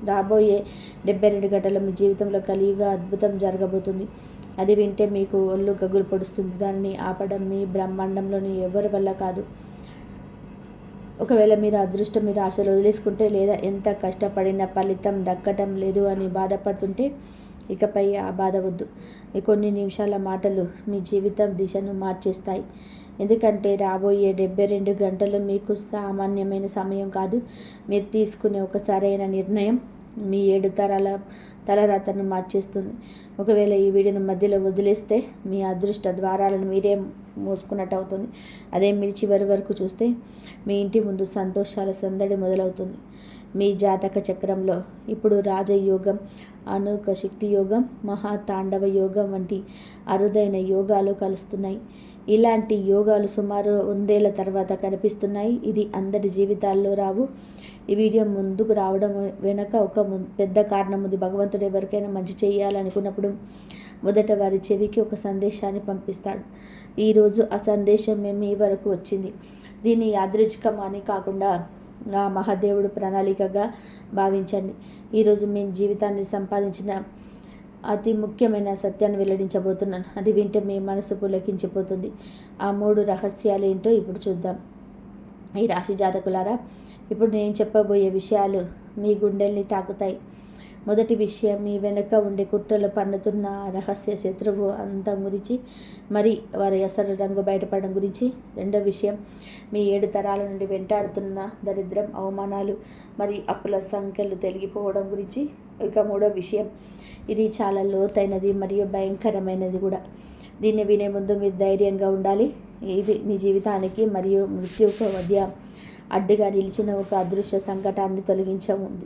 రాబోయే 72 గంటల మీ జీవితంలో కలియుగ అద్భుతం జరగబోతుంది. అది వింటే మీకు ఒళ్ళు గగులు పొడుస్తుంది. దానిని ఆపడం మీ బ్రహ్మాండంలోని ఎవరి వల్ల కాదు. ఒకవేళ మీరు అదృష్టం మీద ఆశలు వదిలేసుకుంటే లేదా ఎంత కష్టపడినా ఫలితం దక్కటం లేదు అని బాధపడుతుంటే ఇకపై ఆ బాధ వద్దు. ఈ కొన్ని నిమిషాల మాటలు మీ జీవితం దిశను మార్చేస్తాయి. ఎందుకంటే రాబోయే 72 గంటలు మీకు సామాన్యమైన సమయం కాదు. మీరు తీసుకునే ఒక సరైన నిర్ణయం మీ 7 తరాల తలరాతను మార్చేస్తుంది. ఒకవేళ ఈ వీడియోను మధ్యలో వదిలేస్తే మీ అదృష్ట ద్వారాలను మీరే మోసుకున్నట్టు అవుతుంది. అదే మీరు చివరి వరకు చూస్తే మీ ఇంటి ముందు సంతోషాల సందడి మొదలవుతుంది. మీ జాతక చక్రంలో ఇప్పుడు రాజయోగం, అనూక శక్తి యోగం, మహాతాండవ యోగం వంటి అరుదైన యోగాలు కలుస్తున్నాయి. ఇలాంటి యోగాలు సుమారు 100 ఏళ్ల తర్వాత కనిపిస్తున్నాయి. ఇది అందరి జీవితాల్లో రావు. ఈ వీడియో ముందుకు రావడం వెనక ఒక పెద్ద కారణం ఉంది. భగవంతుడు ఎవరికైనా మంచి చేయాలనుకున్నప్పుడు మొదట వారి చెవికి ఒక సందేశాన్ని పంపిస్తాడు. ఈరోజు ఆ సందేశం మీ వరకు వచ్చింది. దీన్ని యాదృచ్ఛికం అని కాకుండా ఆ మహాదేవుడు ప్రణాళికగా భావించండి. ఈరోజు మీ జీవితాన్ని సంపాదించిన అతి ముఖ్యమైన సత్యాన్ని వెల్లడించబోతున్నాను. అది వింటే మీ మనసు పులకించిపోతుంది. ఆ 3 రహస్యాలు ఏంటో ఇప్పుడు చూద్దాం. ఈ రాశి జాతకులారా, ఇప్పుడు నేను చెప్పబోయే విషయాలు మీ గుండెల్ని తాకుతాయి. మొదటి విషయం, మీ వెనుక ఉండే కుట్రలు పన్నుతున్న రహస్య శత్రువు అంతం గురించి, మరి వారి అసలు రంగు బయటపడడం గురించి. రెండో విషయం, మీ 7 తరాల నుండి వెంటాడుతున్న దరిద్రం, అవమానాలు మరి అప్పుల సంఖ్యలు తొలగిపోవడం గురించి. ఇక మూడో విషయం, ఇది చాలా లోతైనది మరియు భయంకరమైనది కూడా. దీన్ని వినే ముందు మీరు ధైర్యంగా ఉండాలి. ఇది మీ జీవితానికి మరియు మృత్యువుకు మధ్య అడ్డుగా నిలిచిన ఒక అదృశ్య సంకటాన్ని తొలగించముంది.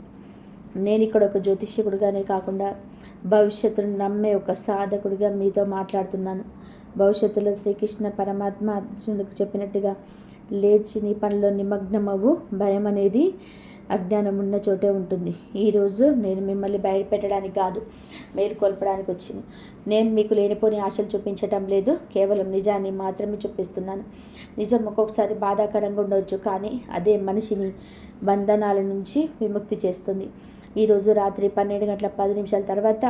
నేను ఇక్కడ ఒక జ్యోతిష్యకుడిగానే కాకుండా భవిష్యత్తును నమ్మే ఒక సాధకుడిగా మీతో మాట్లాడుతున్నాను. భవిష్యత్తులో శ్రీకృష్ణ పరమాత్మ అర్జునుడికి చెప్పినట్టుగా, లేచి నీ పనిలో నిమగ్నమవ్వు. భయం అనేది అజ్ఞానం ఉన్న చోటే ఉంటుంది. ఈరోజు నేను మిమ్మల్ని బయటపెట్టడానికి కాదు, మేలుకొల్పడానికి వచ్చింది. నేను మీకు లేనిపోని ఆశలు చూపించటం లేదు, కేవలం నిజాన్ని మాత్రమే చూపిస్తున్నాను. నిజం ఒక్కొక్కసారి బాధాకరంగా ఉండవచ్చు, కానీ అదే మనిషిని బంధనాల నుంచి విముక్తి చేస్తుంది. ఈరోజు రాత్రి 12:10 తర్వాత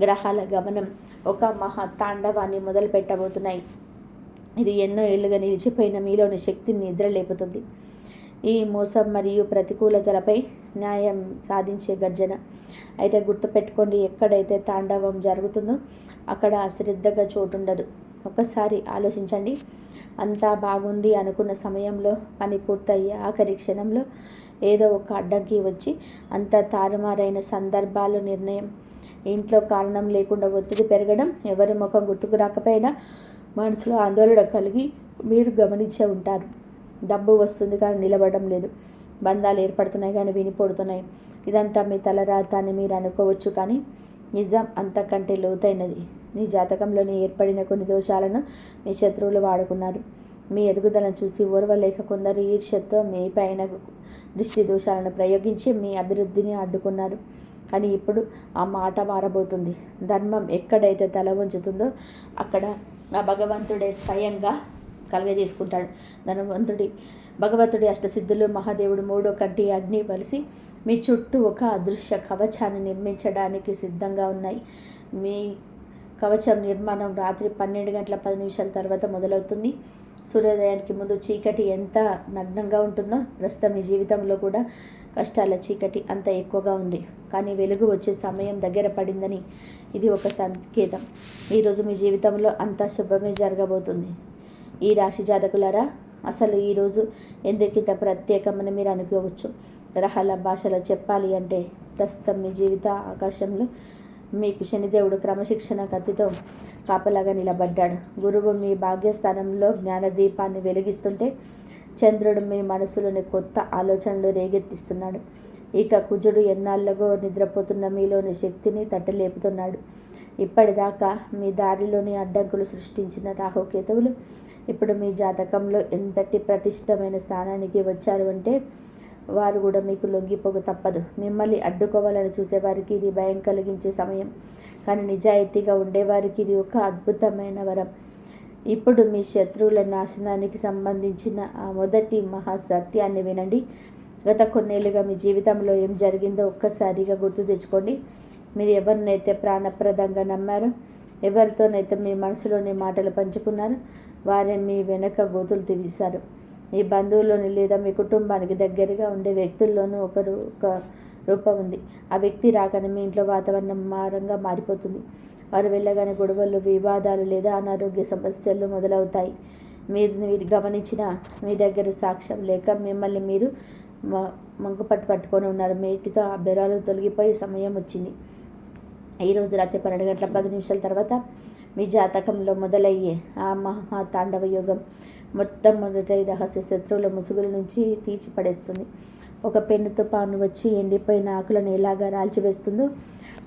గ్రహాల గమనం ఒక మహా తాండవాన్ని మొదలు పెట్టబోతున్నాయి. ఇది ఎన్నో ఏళ్ళుగా నిలిచిపోయిన మీలోని శక్తిని నిద్రలేపుతుంది. ఈ మోసం మరియు ప్రతికూలతలపై న్యాయం సాధించే గర్జన. అయితే గుర్తుపెట్టుకోండి, ఎక్కడైతే తాండవం జరుగుతుందో అక్కడ అశ్రద్ధగా చోటుండదు. ఒకసారి ఆలోచించండి. అంతా బాగుంది అనుకున్న సమయంలో, పని పూర్తయ్యే ఆఖరి క్షణంలో ఏదో ఒక అడ్డంకి వచ్చి అంత తారుమారైన సందర్భాలు. నిర్ణయం, ఇంట్లో కారణం లేకుండా ఒత్తిడి పెరగడం, ఎవరి ముఖం గుర్తుకు రాకపోయినా మనసులో ఆందోళన కలిగి మీరు గమనించే ఉంటారు. డబ్బు వస్తుంది కానీ నిలబడడం లేదు. బంధాలు ఏర్పడుతున్నాయి కానీ వినిపడుతున్నాయి. ఇదంతా మీ తలరాత అని మీరు అనుకోవచ్చు, కానీ నిజం అంతకంటే లోతైనది. మీ జాతకంలోని ఏర్పడిన కొన్ని దోషాలను మీ శత్రువులు వాడుకున్నారు. మీ ఎదుగుదలను చూసి ఓర్వలేక కొందరు ఈర్ష్యతో మీ పైన దృష్టి దోషాలను ప్రయోగించి మీ అభివృద్ధిని అడ్డుకున్నారు. కానీ ఇప్పుడు ఆ మాట మారబోతుంది. ధర్మం ఎక్కడైతే తల వంచుతుందో అక్కడ ఆ భగవంతుడే స్వయంగా కలగజేసుకుంటాడు. భగవంతుడి అష్టసిద్ధులు, మహాదేవుడు 3వ కంటి, అగ్ని కలిసి మీ చుట్టూ ఒక అదృశ్య కవచాన్ని నిర్మించడానికి సిద్ధంగా ఉన్నాయి. మీ కవచం నిర్మాణం రాత్రి 12:10 తర్వాత మొదలవుతుంది. సూర్యోదయానికి ముందు చీకటి ఎంత నగ్నంగా ఉంటుందో, ప్రస్తుతం మీ జీవితంలో కూడా కష్టాల చీకటి అంత ఎక్కువగా ఉంది. కానీ వెలుగు వచ్చే సమయం దగ్గర పడిందని ఇది ఒక సంకేతం. ఈరోజు మీ జీవితంలో అంతా శుభమే జరగబోతుంది. ఈ రాశి జాతకులారా, అసలు ఈరోజు ఎందుకింత ప్రత్యేకమని మీరు అనుకోవచ్చు. గ్రహాల భాషలో చెప్పాలి అంటే, ప్రస్తుతం మీ జీవిత ఆకాశంలో మీకు శనిదేవుడు క్రమశిక్షణ కత్తితో కాపలాగా నిలబడ్డాడు. గురువు మీ భాగ్యస్థానంలో జ్ఞానదీపాన్ని వెలిగిస్తుంటే, చంద్రుడు మీ మనసులోని కొత్త ఆలోచనలు రేగెత్తిస్తున్నాడు. ఇక కుజుడు ఎన్నాళ్ళగో నిద్రపోతున్న మీలోని శక్తిని తట్టలేపుతున్నాడు. ఇప్పటిదాకా మీ దారిలోని అడ్డంకులు సృష్టించిన రాహుకేతువులు ఇప్పుడు మీ జాతకంలో ఎంతటి ప్రతిష్టమైన స్థానానికి వచ్చారు అంటే, వారు కూడా మీకు లొంగిపోక తప్పదు. మిమ్మల్ని అడ్డుకోవాలని చూసేవారికి ఇది భయం కలిగించే సమయం, కానీ నిజాయితీగా ఉండేవారికి ఇది ఒక అద్భుతమైన వరం. ఇప్పుడు మీ శత్రువుల నాశనానికి సంబంధించిన ఆ మొదటి మహాసత్యాన్ని వినండి. గత కొన్నేళ్ళుగా మీ జీవితంలో ఏం జరిగిందో ఒక్కసారిగా గుర్తు తెచ్చుకోండి. మీరు ఎవరినైతే ప్రాణప్రదంగా నమ్మారో, ఎవరితోనైతే మీ మనసులోని మాటలు పంచుకున్నారో, వారే మీ వెనక గోతులు తీశారు. మీ బంధువుల్లోని లేదా మీ కుటుంబానికి దగ్గరగా ఉండే వ్యక్తుల్లోనూ ఒక రూపం ఉంది. ఆ వ్యక్తి రాగానే మీ ఇంట్లో వాతావరణం మారంగా మారిపోతుంది. వారు వెళ్ళగానే గొడవలు, వివాదాలు లేదా అనారోగ్య సమస్యలు మొదలవుతాయి. మీరు గమనించిన మీ దగ్గర సాక్ష్యం లేక మిమ్మల్ని మీరు మంకుపట్టు పట్టుకొని ఉన్నారు. మేటితో ఆ బెరాలు తొలగిపోయే సమయం వచ్చింది. ఈరోజు రాత్రి 12:10 తర్వాత మీ జాతకంలో మొదలయ్యే ఆ మహాతాండవ యోగం మొట్టమొదటి రహస్య శత్రువుల ముసుగుల నుంచి తీర్చిపడేస్తుంది. ఒక పెన్నుతో పాను వచ్చి ఎండిపోయిన ఆకులను ఎలాగా రాల్చివేస్తుందో,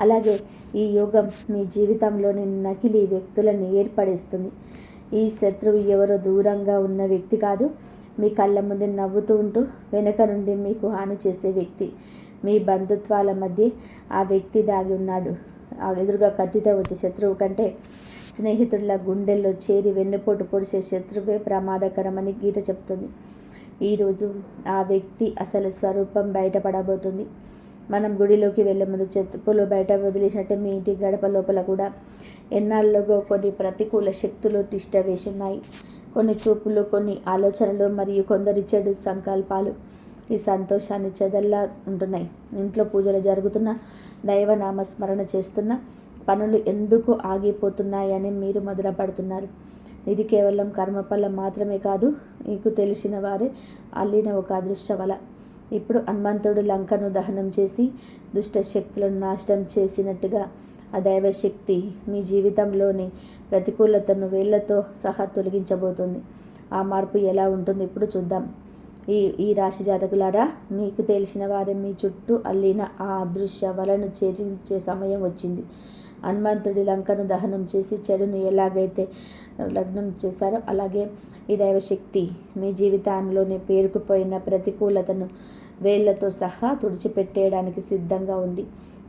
అలాగే ఈ యోగం మీ జీవితంలోని నకిలీ వ్యక్తులను ఏర్పడేస్తుంది. ఈ శత్రువు ఎవరో దూరంగా ఉన్న వ్యక్తి కాదు, మీ కళ్ళ ముందు నవ్వుతూ ఉంటూ వెనక నుండి మీకు హాని చేసే వ్యక్తి. మీ బంధుత్వాల మధ్య ఆ వ్యక్తి దాగి ఉన్నాడు. ఆ ఎదురుగా కత్తితో వచ్చే శత్రువు కంటే స్నేహితుల గుండెల్లో చేరి వెన్నుపోటు పొడిసే శత్రువే ప్రమాదకరమని గీత చెప్తుంది. ఈరోజు ఆ వ్యక్తి అసలు స్వరూపం బయటపడబోతుంది. మనం గుడిలోకి వెళ్ళే ముందు చెప్పులు బయట వదిలేసినట్టే మీ ఇంటి గడప లోపల కూడా ఎన్నాళ్ళలో కొన్ని ప్రతికూల శక్తులు తిష్ట వేసున్నాయి. కొన్ని చూపులు, కొన్ని ఆలోచనలు మరియు కొందరి చెడు సంకల్పాలు ఈ సంతోషాన్ని చెదల్లా ఉంటున్నాయి. ఇంట్లో పూజలు జరుగుతున్న, దైవనామస్మరణ చేస్తున్న పనులు ఎందుకు ఆగిపోతున్నాయని మీరు మొదలుపడుతున్నారు. ఇది కేవలం కర్మఫలం మాత్రమే కాదు, మీకు తెలిసిన వారే అల్లిన ఒక అదృష్ట వల. ఇప్పుడు హనుమంతుడు లంకను దహనం చేసి దుష్ట శక్తులను నాశనం చేసినట్టుగా ఆ దైవశక్తి మీ జీవితంలోని ప్రతికూలతను వేళ్లతో సహా తొలగించబోతుంది. ఆ మార్పు ఎలా ఉంటుందో ఇప్పుడు చూద్దాం. ఈ రాశి జాతకులారా, మీకు తెలిసిన వారే మీ చుట్టూ అల్లిన ఆ అదృశ్య వలను ఛేదించే సమయం వచ్చింది. హనుమంతుడి లంకను దహనం చేసి చెడును ఎలాగైతే లగ్నం చేశారో అలాగే ఈ దైవశక్తి మీ జీవితంలోని పేరుకుపోయిన ప్రతికూలతను వేళ్లతో సహా తుడిచిపెట్టేయడానికి సిద్ధంగా ఉంది.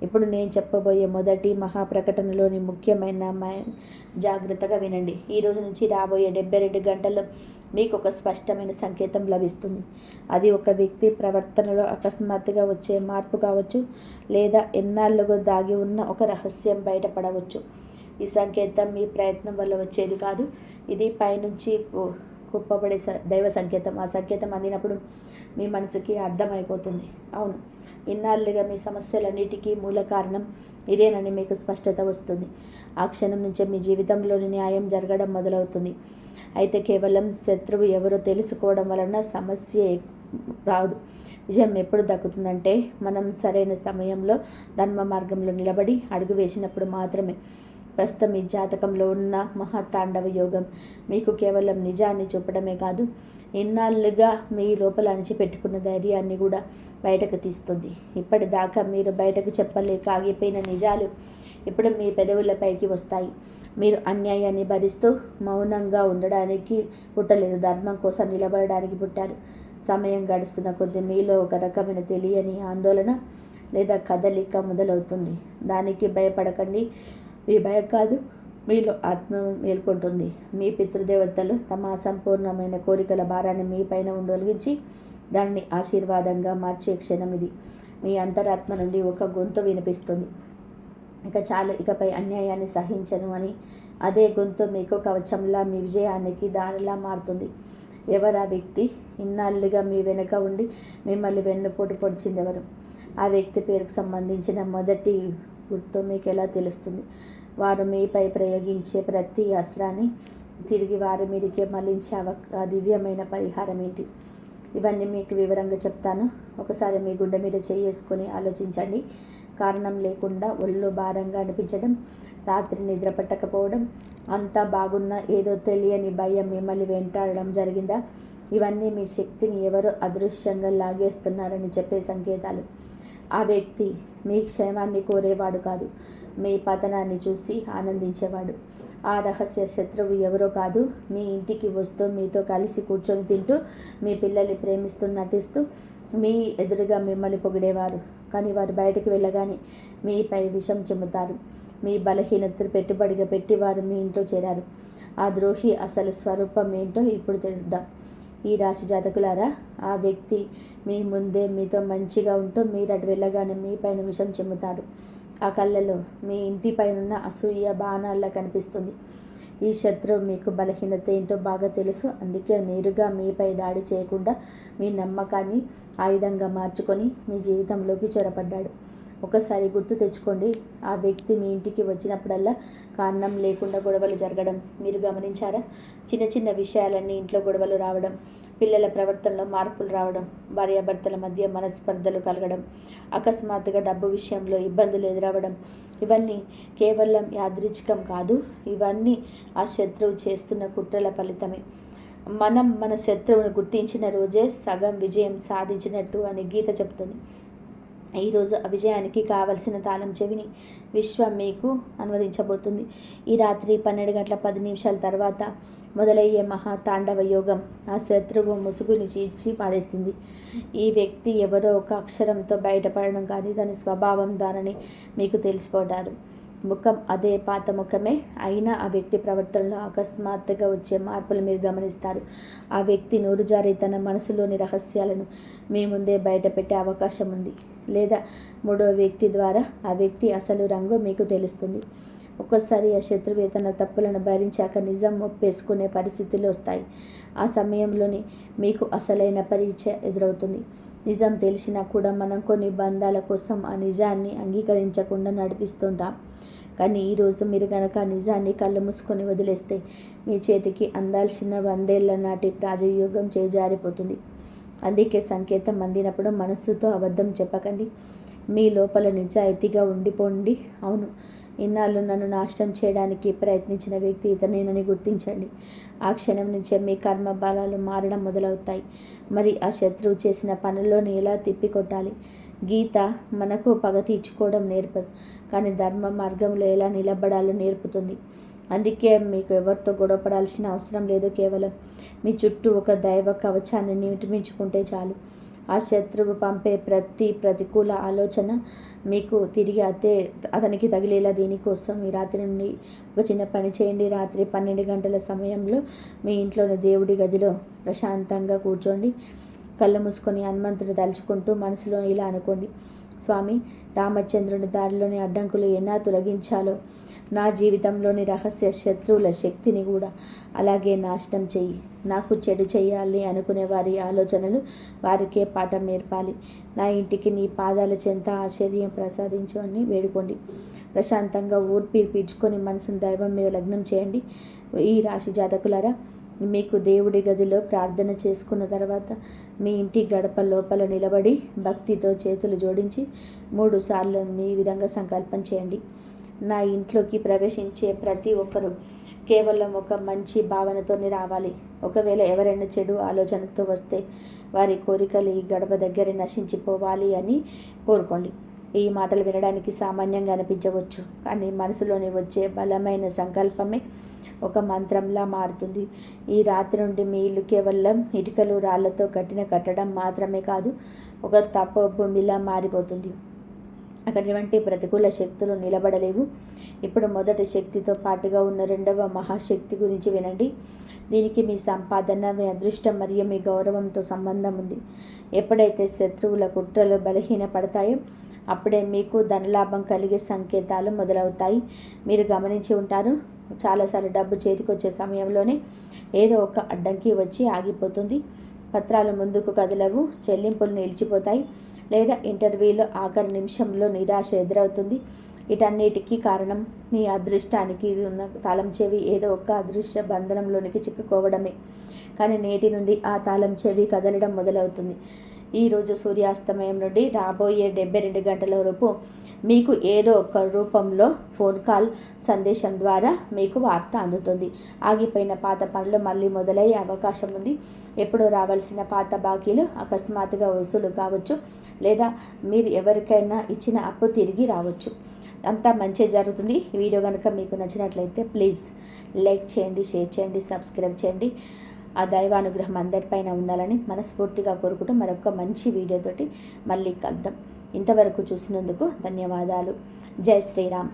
ఇప్పుడు నేను చెప్పబోయే మొదటి మహాప్రకటనలోని ముఖ్యమైన జాగ్రత్తగా వినండి. ఈ రోజు నుంచి రాబోయే 72 గంటల్లో మీకు ఒక స్పష్టమైన సంకేతం లభిస్తుంది. అది ఒక వ్యక్తి ప్రవర్తనలో అకస్మాత్తుగా వచ్చే మార్పు కావచ్చు, లేదా ఎన్నాళ్ళుగా దాగి ఉన్న ఒక రహస్యం బయటపడవచ్చు. ఈ సంకేతం మీ ప్రయత్నం వల్ల వచ్చేది కాదు, ఇది పైనుంచి కుప్పబడే దైవ సంకేతం. ఆ సంకేతం అందినప్పుడు మీ మనసుకి అర్థమైపోతుంది, అవును, ఇన్నాళ్ళుగా మీ సమస్యలన్నిటికీ మూల కారణం ఇదేనని మీకు స్పష్టత వస్తుంది. ఆ క్షణం నుంచే మీ జీవితంలోని న్యాయం జరగడం మొదలవుతుంది. అయితే కేవలం శత్రువు ఎవరో తెలుసుకోవడం వలన సమస్య రాదు. విజయం ఎప్పుడు దక్కుతుందంటే మనం సరైన సమయంలో ధర్మ మార్గంలో నిలబడి అడుగు వేసినప్పుడు మాత్రమే. ప్రస్తుతం ఈ జాతకంలో ఉన్న మహాతాండవ యోగం మీకు కేవలం నిజాన్ని చూపడమే కాదు, ఇన్నాళ్ళుగా మీ లోపల అణిచిపెట్టుకున్న ధైర్యాన్ని కూడా బయటకు తీస్తుంది. ఇప్పటిదాకా మీరు బయటకు చెప్పలేక ఆగిపోయిన నిజాలు ఇప్పుడు మీ పెదవులపైకి వస్తాయి. మీరు అన్యాయాన్ని భరిస్తూ మౌనంగా ఉండడానికి పుట్టలేదు, ధర్మం కోసం నిలబడడానికి పుట్టారు. సమయం గడుస్తున్న కొద్దీ మీలో ఒక రకమైన తెలియని ఆందోళన లేదా కదలిక మొదలవుతుంది. దానికి భయపడకండి, మీ భయం కాదు, మీలో ఆత్మ మేల్కొంటుంది. మీ పితృదేవతలు తమ అసంపూర్ణమైన కోరికల భారాన్ని మీ పైన ఉండొలిగించి దానిని ఆశీర్వాదంగా మార్చే క్షణం ఇది. మీ అంతరాత్మ నుండి ఒక గొంతు వినిపిస్తుంది, ఇక చాలు, ఇకపై అన్యాయాన్ని సహించను అని. అదే గొంతు మీకు కవచంలా మీ విజయానికి దారిలా మారుతుంది. ఎవరు ఆ వ్యక్తి? ఇన్నాళ్ళుగా మీ వెనుక ఉండి మిమ్మల్ని వెన్నుపోటు పొడిచింది ఎవరు? ఆ వ్యక్తి పేరుకు సంబంధించిన మొదటి గుర్తు మీకు ఎలా తెలుస్తుంది? వారు మీపై ప్రయోగించే ప్రతి అస్త్రాన్ని తిరిగి వారి మీదకే మళ్లించే ఆ దివ్యమైన పరిహారం ఏంటి? ఇవన్నీ మీకు వివరంగా చెప్తాను. ఒకసారి మీ గుండె మీద చేసుకొని ఆలోచించండి. కారణం లేకుండా ఒళ్ళు భారంగా అనిపించడం, రాత్రి నిద్ర పట్టకపోవడం, అంతా బాగున్నా ఏదో తెలియని భయం మిమ్మల్ని వెంటాడడం జరిగిందా? ఇవన్నీ మీ శక్తిని ఎవరో అదృశ్యంగా లాగేస్తున్నారని చెప్పే సంకేతాలు. ఆ వ్యక్తి మీ క్షేమాన్ని కోరేవాడు కాదు, మీ పతనాన్ని చూసి ఆనందించేవాడు. ఆ రహస్య శత్రువు ఎవరో కాదు, మీ ఇంటికి వస్తూ మీతో కలిసి కూర్చొని తింటూ మీ పిల్లల్ని ప్రేమిస్తూ నటిస్తూ మీ ఎదురుగా మిమ్మల్ని పొగిడేవారు. కానీ వారు బయటకు వెళ్ళగానే మీపై విషం చెమ్ముతారు. మీ బలహీనతను పెట్టుబడిగా పెట్టి వారు మీ ఇంట్లో చేరారు. ఆ ద్రోహి అసలు స్వరూపం ఏంటో ఇప్పుడు తెలుద్దాం. ఈ రాశి జాతకులారా, ఆ వ్యక్తి మీ ముందే మీతో మంచిగా ఉంటూ మీరు అటు వెళ్ళగానే మీ పైన విషం చెమ్ముతాడు. ఆ కళ్ళలో మీ ఇంటిపైనున్న అసూయ బాణాల్లా కనిపిస్తుంది. ఈ శత్రువు మీకు బలహీనత ఏంటో బాగా తెలుసు. అందుకే నేరుగా మీపై దాడి చేయకుండా మీ నమ్మకాన్ని ఆయుధంగా మార్చుకొని మీ జీవితంలోకి చొరపడ్డాడు. ఒకసారి గుర్తు తెచ్చుకోండి, ఆ వ్యక్తి మీ ఇంటికి వచ్చినప్పుడల్లా కారణం లేకుండా గొడవలు జరగడం మీరు గమనించారా? చిన్న చిన్న విషయాలన్నీ ఇంట్లో గొడవలు రావడం, పిల్లల ప్రవర్తనలో మార్పులు రావడం, భార్యాభర్తల మధ్య మనస్పర్ధలు కలగడం, అకస్మాత్తుగా డబ్బు విషయంలో ఇబ్బందులు ఎదురవ్వడం, ఇవన్నీ కేవలం యాదృచ్ఛికం కాదు. ఇవన్నీ ఆ శత్రువు చేస్తున్న కుట్రల ఫలితమే. మనం మన శత్రువును గుర్తించిన రోజే సగం విజయం సాధించినట్టు అని గీత చెప్తుంది. ఈరోజు ఆ విజయానికి కావలసిన తాళం చెవిని విశ్వం మీకు అనువదించబోతుంది. ఈ రాత్రి 12:10 తర్వాత మొదలయ్యే మహాతాండవ యోగం ఆ శత్రువు ముసుగుని చీల్చి పాడేస్తుంది. ఈ వ్యక్తి ఎవరో ఒక అక్షరంతో బయటపడడం కానీ దాని స్వభావం దానని మీకు తెలిసిపోతారు. ముఖం అదే పాత ముఖమే అయినా ఆ వ్యక్తి ప్రవర్తనలో అకస్మాత్తుగా వచ్చే మార్పులు మీరు గమనిస్తారు. ఆ వ్యక్తి నోరుజారి తన మనసులోని రహస్యాలను మీ ముందే బయటపెట్టే అవకాశం ఉంది. లేదా మూడో వ్యక్తి ద్వారా ఆ వ్యక్తి అసలు రంగు మీకు తెలుస్తుంది. ఒక్కోసారి ఆ శత్రువు తన తప్పులను భరించాక నిజం ఒప్పేసుకునే పరిస్థితులు వస్తాయి. ఆ సమయంలోనే మీకు అసలైన పరీక్ష ఎదురవుతుంది. నిజం తెలిసినా కూడా మనం కొన్ని బంధాల కోసం ఆ నిజాన్ని అంగీకరించకుండా నడిపిస్తుంటాం. కానీ ఈరోజు మీరు కనుక ఆ నిజాన్ని కళ్ళు మూసుకొని వదిలేస్తే మీ చేతికి అందాల్సిన 100 ఏళ్ల నాటి రాజయోగం చేజారిపోతుంది. అందుకే సంకేతం అందినప్పుడు మనస్సుతో అబద్ధం చెప్పకండి. మీ లోపల నిజాయితీగా ఉండిపోండి. అవును, ఇన్నాళ్ళు నన్ను నాశనం చేయడానికి ప్రయత్నించిన వ్యక్తి ఇతనేనని గుర్తించండి. ఆ క్షణం నుంచే మీ కర్మ బలాలు మారడం మొదలవుతాయి. మరి ఆ శత్రువు చేసిన పనుల్లోని ఎలా తిప్పికొట్టాలి? గీత మనకు పగ తీర్చుకోవడం నేర్పదు, కానీ ధర్మ మార్గంలో ఎలా నిలబడాలో నేర్పుతుంది. అందుకే మీకు ఎవరితో గొడవపడాల్సిన అవసరం లేదు. కేవలం మీ చుట్టూ ఒక దైవ కవచాన్ని నిర్మించుకుంటే చాలు. ఆ శత్రువు పంపే ప్రతి ప్రతికూల ఆలోచన మీకు తిరిగి అతనికి తగిలేలా. దీనికోసం ఈ రాత్రి నుండి ఒక చిన్న పని చేయండి. రాత్రి 12 గంటల సమయంలో మీ ఇంట్లోని దేవుడి గదిలో ప్రశాంతంగా కూర్చోండి. కళ్ళు మూసుకొని హనుమంతుడు తలుచుకుంటూ మనసులో ఇలా అనుకోండి: స్వామి, రామచంద్రుని దారిలోని అడ్డంకులు ఎలా తొలగించాలో నా జీవితంలోని రహస్య శత్రువుల శక్తిని కూడా అలాగే నాశనం చెయ్యి. నాకు చెడు చేయాలి అనుకునే వారి ఆలోచనలు వారికే పాఠం నేర్పాలి. నా ఇంటికి నీ పాదాల చెంత ఆశ్చర్యం ప్రసాదించు అని వేడుకోండి. ప్రశాంతంగా ఊర్పి పీల్చుకొని మనసును దైవం మీద లగ్నం చేయండి. ఈ రాశి జాతకులారా, మీకు దేవుడి గదిలో ప్రార్థన చేసుకున్న తర్వాత మీ ఇంటి గడప లోపల నిలబడి భక్తితో చేతులు జోడించి 3 సార్లు ఈ విధంగా సంకల్పం చేయండి: నా ఇంట్లోకి ప్రవేశించే ప్రతి ఒక్కరూ కేవలం ఒక మంచి భావనతోనే రావాలి. ఒకవేళ ఎవరైనా చెడు ఆలోచనతో వస్తే వారి కోరికలు ఈ గడప దగ్గర నశించిపోవాలి అని కోరుకోండి. ఈ మాటలు వినడానికి సామాన్యంగా అనిపించవచ్చు, కానీ మనసులోని వచ్చే బలమైన సంకల్పమే ఒక మంత్రంలా మారుతుంది. ఈ రాత్రి నుండి మీ ఇల్లు కేవలం ఇటుకలు రాళ్లతో కట్టిన కట్టడం మాత్రమే కాదు, ఒక తపోభూమిలా మారిపోతుంది. అటువంటి ప్రతికూల శక్తులు నిలబడలేవు. ఇప్పుడు మొదటి శక్తితో పాటుగా ఉన్న రెండవ మహాశక్తి గురించి వినండి. దీనికి మీ సంపాదన, మీ అదృష్టం మరియు మీ గౌరవంతో సంబంధం ఉంది. ఎప్పుడైతే శత్రువుల కుట్రలు బలహీనపడతాయో అప్పుడే మీకు ధనలాభం కలిగే సంకేతాలు మొదలవుతాయి. మీరు గమనించి ఉంటారు, చాలాసార్లు డబ్బు చేతికొచ్చే సమయంలోనే ఏదో ఒక అడ్డంకి వచ్చి ఆగిపోతుంది. పత్రాలు ముందుకు కదలవు, చెల్లింపులు నిలిచిపోతాయి, లేదా ఇంటర్వ్యూలో ఆఖరి నిమిషంలో నిరాశ ఎదురవుతుంది. వీటన్నిటికీ కారణం మీ అదృష్టానికి ఉన్న తాళం చెవి ఏదో ఒక అదృశ్య బంధనంలోనికి చిక్కుకోవడమే. కానీ నేటి నుండి ఆ తాళం చెవి కదలడం మొదలవుతుంది. ఈరోజు సూర్యాస్తమయం నుండి రాబోయే 72 గంటల లోపు మీకు ఏదో ఒక రూపంలో ఫోన్ కాల్, సందేశం ద్వారా మీకు వార్త అందుతుంది. ఆగిపోయిన పాత పనులు మళ్ళీ మొదలయ్యే అవకాశం ఉంది. ఎప్పుడో రావాల్సిన పాత బాకీలు అకస్మాత్తుగా వసూలు కావచ్చు, లేదా మీరు ఎవరికైనా ఇచ్చిన అప్పు తిరిగి రావచ్చు. అంతా మంచి జరుగుతుంది. ఈ వీడియో కనుక మీకు నచ్చినట్లయితే ప్లీజ్ లైక్ చేయండి, షేర్ చేయండి, సబ్స్క్రైబ్ చేయండి. ఆ దైవానుగ్రహం అందరిపైన ఉండాలని మనస్ఫూర్తిగా కోరుకుంటూ మరొక మంచి వీడియోతోటి మళ్ళీ కలుద్దాం. ఇంతవరకు చూసినందుకు ధన్యవాదాలు. జై శ్రీరామ్.